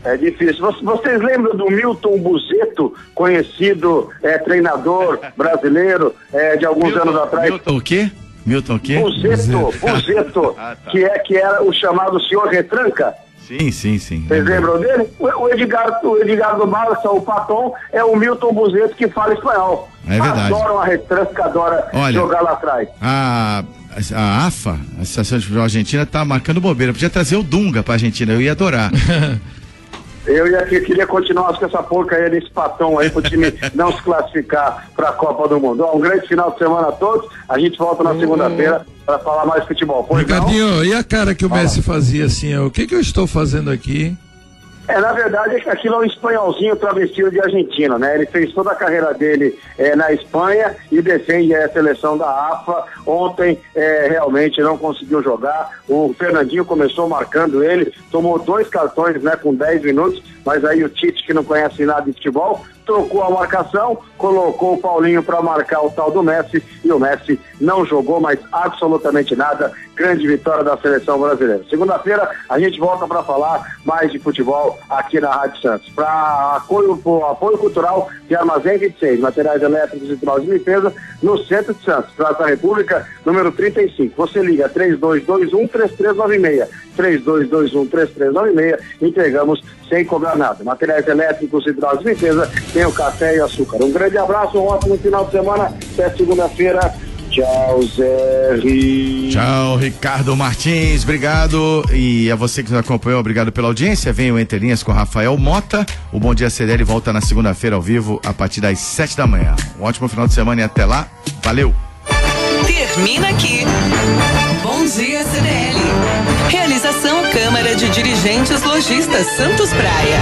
É difícil. Vocês lembram do Milton Buzetto, conhecido treinador brasileiro de alguns anos atrás? Milton o quê? Milton o quê? Buzetto, tá. que era o chamado senhor Retranca. Sim. Vocês lembram dele? O Edgardo Balsa, o Paton, é o Milton Buzetto que fala espanhol. É verdade. Adora uma retranca, adora jogar lá atrás. A AFA, a Associação de Futebol Argentina, tá marcando bobeira. Podia trazer o Dunga pra Argentina, eu ia adorar. Eu queria continuar com essa porca aí nesse patão aí pro time não se classificar pra Copa do Mundo. Um grande final de semana a todos. A gente volta na segunda-feira para falar mais futebol. Ricardinho, e a cara que o Messi fazia assim, o que eu estou fazendo aqui? Na verdade, aquilo é um espanholzinho travestido de argentino, né? Ele fez toda a carreira dele na Espanha e defende a seleção da AFA. Ontem, realmente não conseguiu jogar. O Fernandinho começou marcando ele, tomou 2 cartões, né, com 10 minutos, mas aí o Tite, que não conhece nada de futebol, trocou a marcação, colocou o Paulinho para marcar o tal do Messi, e o Messi não jogou mais absolutamente nada. Grande vitória da seleção brasileira. Segunda-feira a gente volta para falar mais de futebol aqui na Rádio Santos. Para apoio cultural de Armazém 26, materiais elétricos e hidráulicos de limpeza, no centro de Santos, Praça da República, número 35. Você liga 3221-3396. 3221-3396, entregamos sem cobrar nada. Materiais elétricos, hidráulicos de limpeza, tem o café e o açúcar. Um grande abraço, um ótimo final de semana, até segunda-feira. Tchau, Zé. Tchau, Ricardo Martins, obrigado. E a você que nos acompanhou, obrigado pela audiência. Vem o Entre Linhas com Rafael Mota. O Bom Dia CDL volta na segunda-feira ao vivo, a partir das 7 da manhã. Um ótimo final de semana e até lá. Valeu. Termina aqui. Bom Dia CDL. Realização Câmara de Dirigentes Lojistas Santos Praia.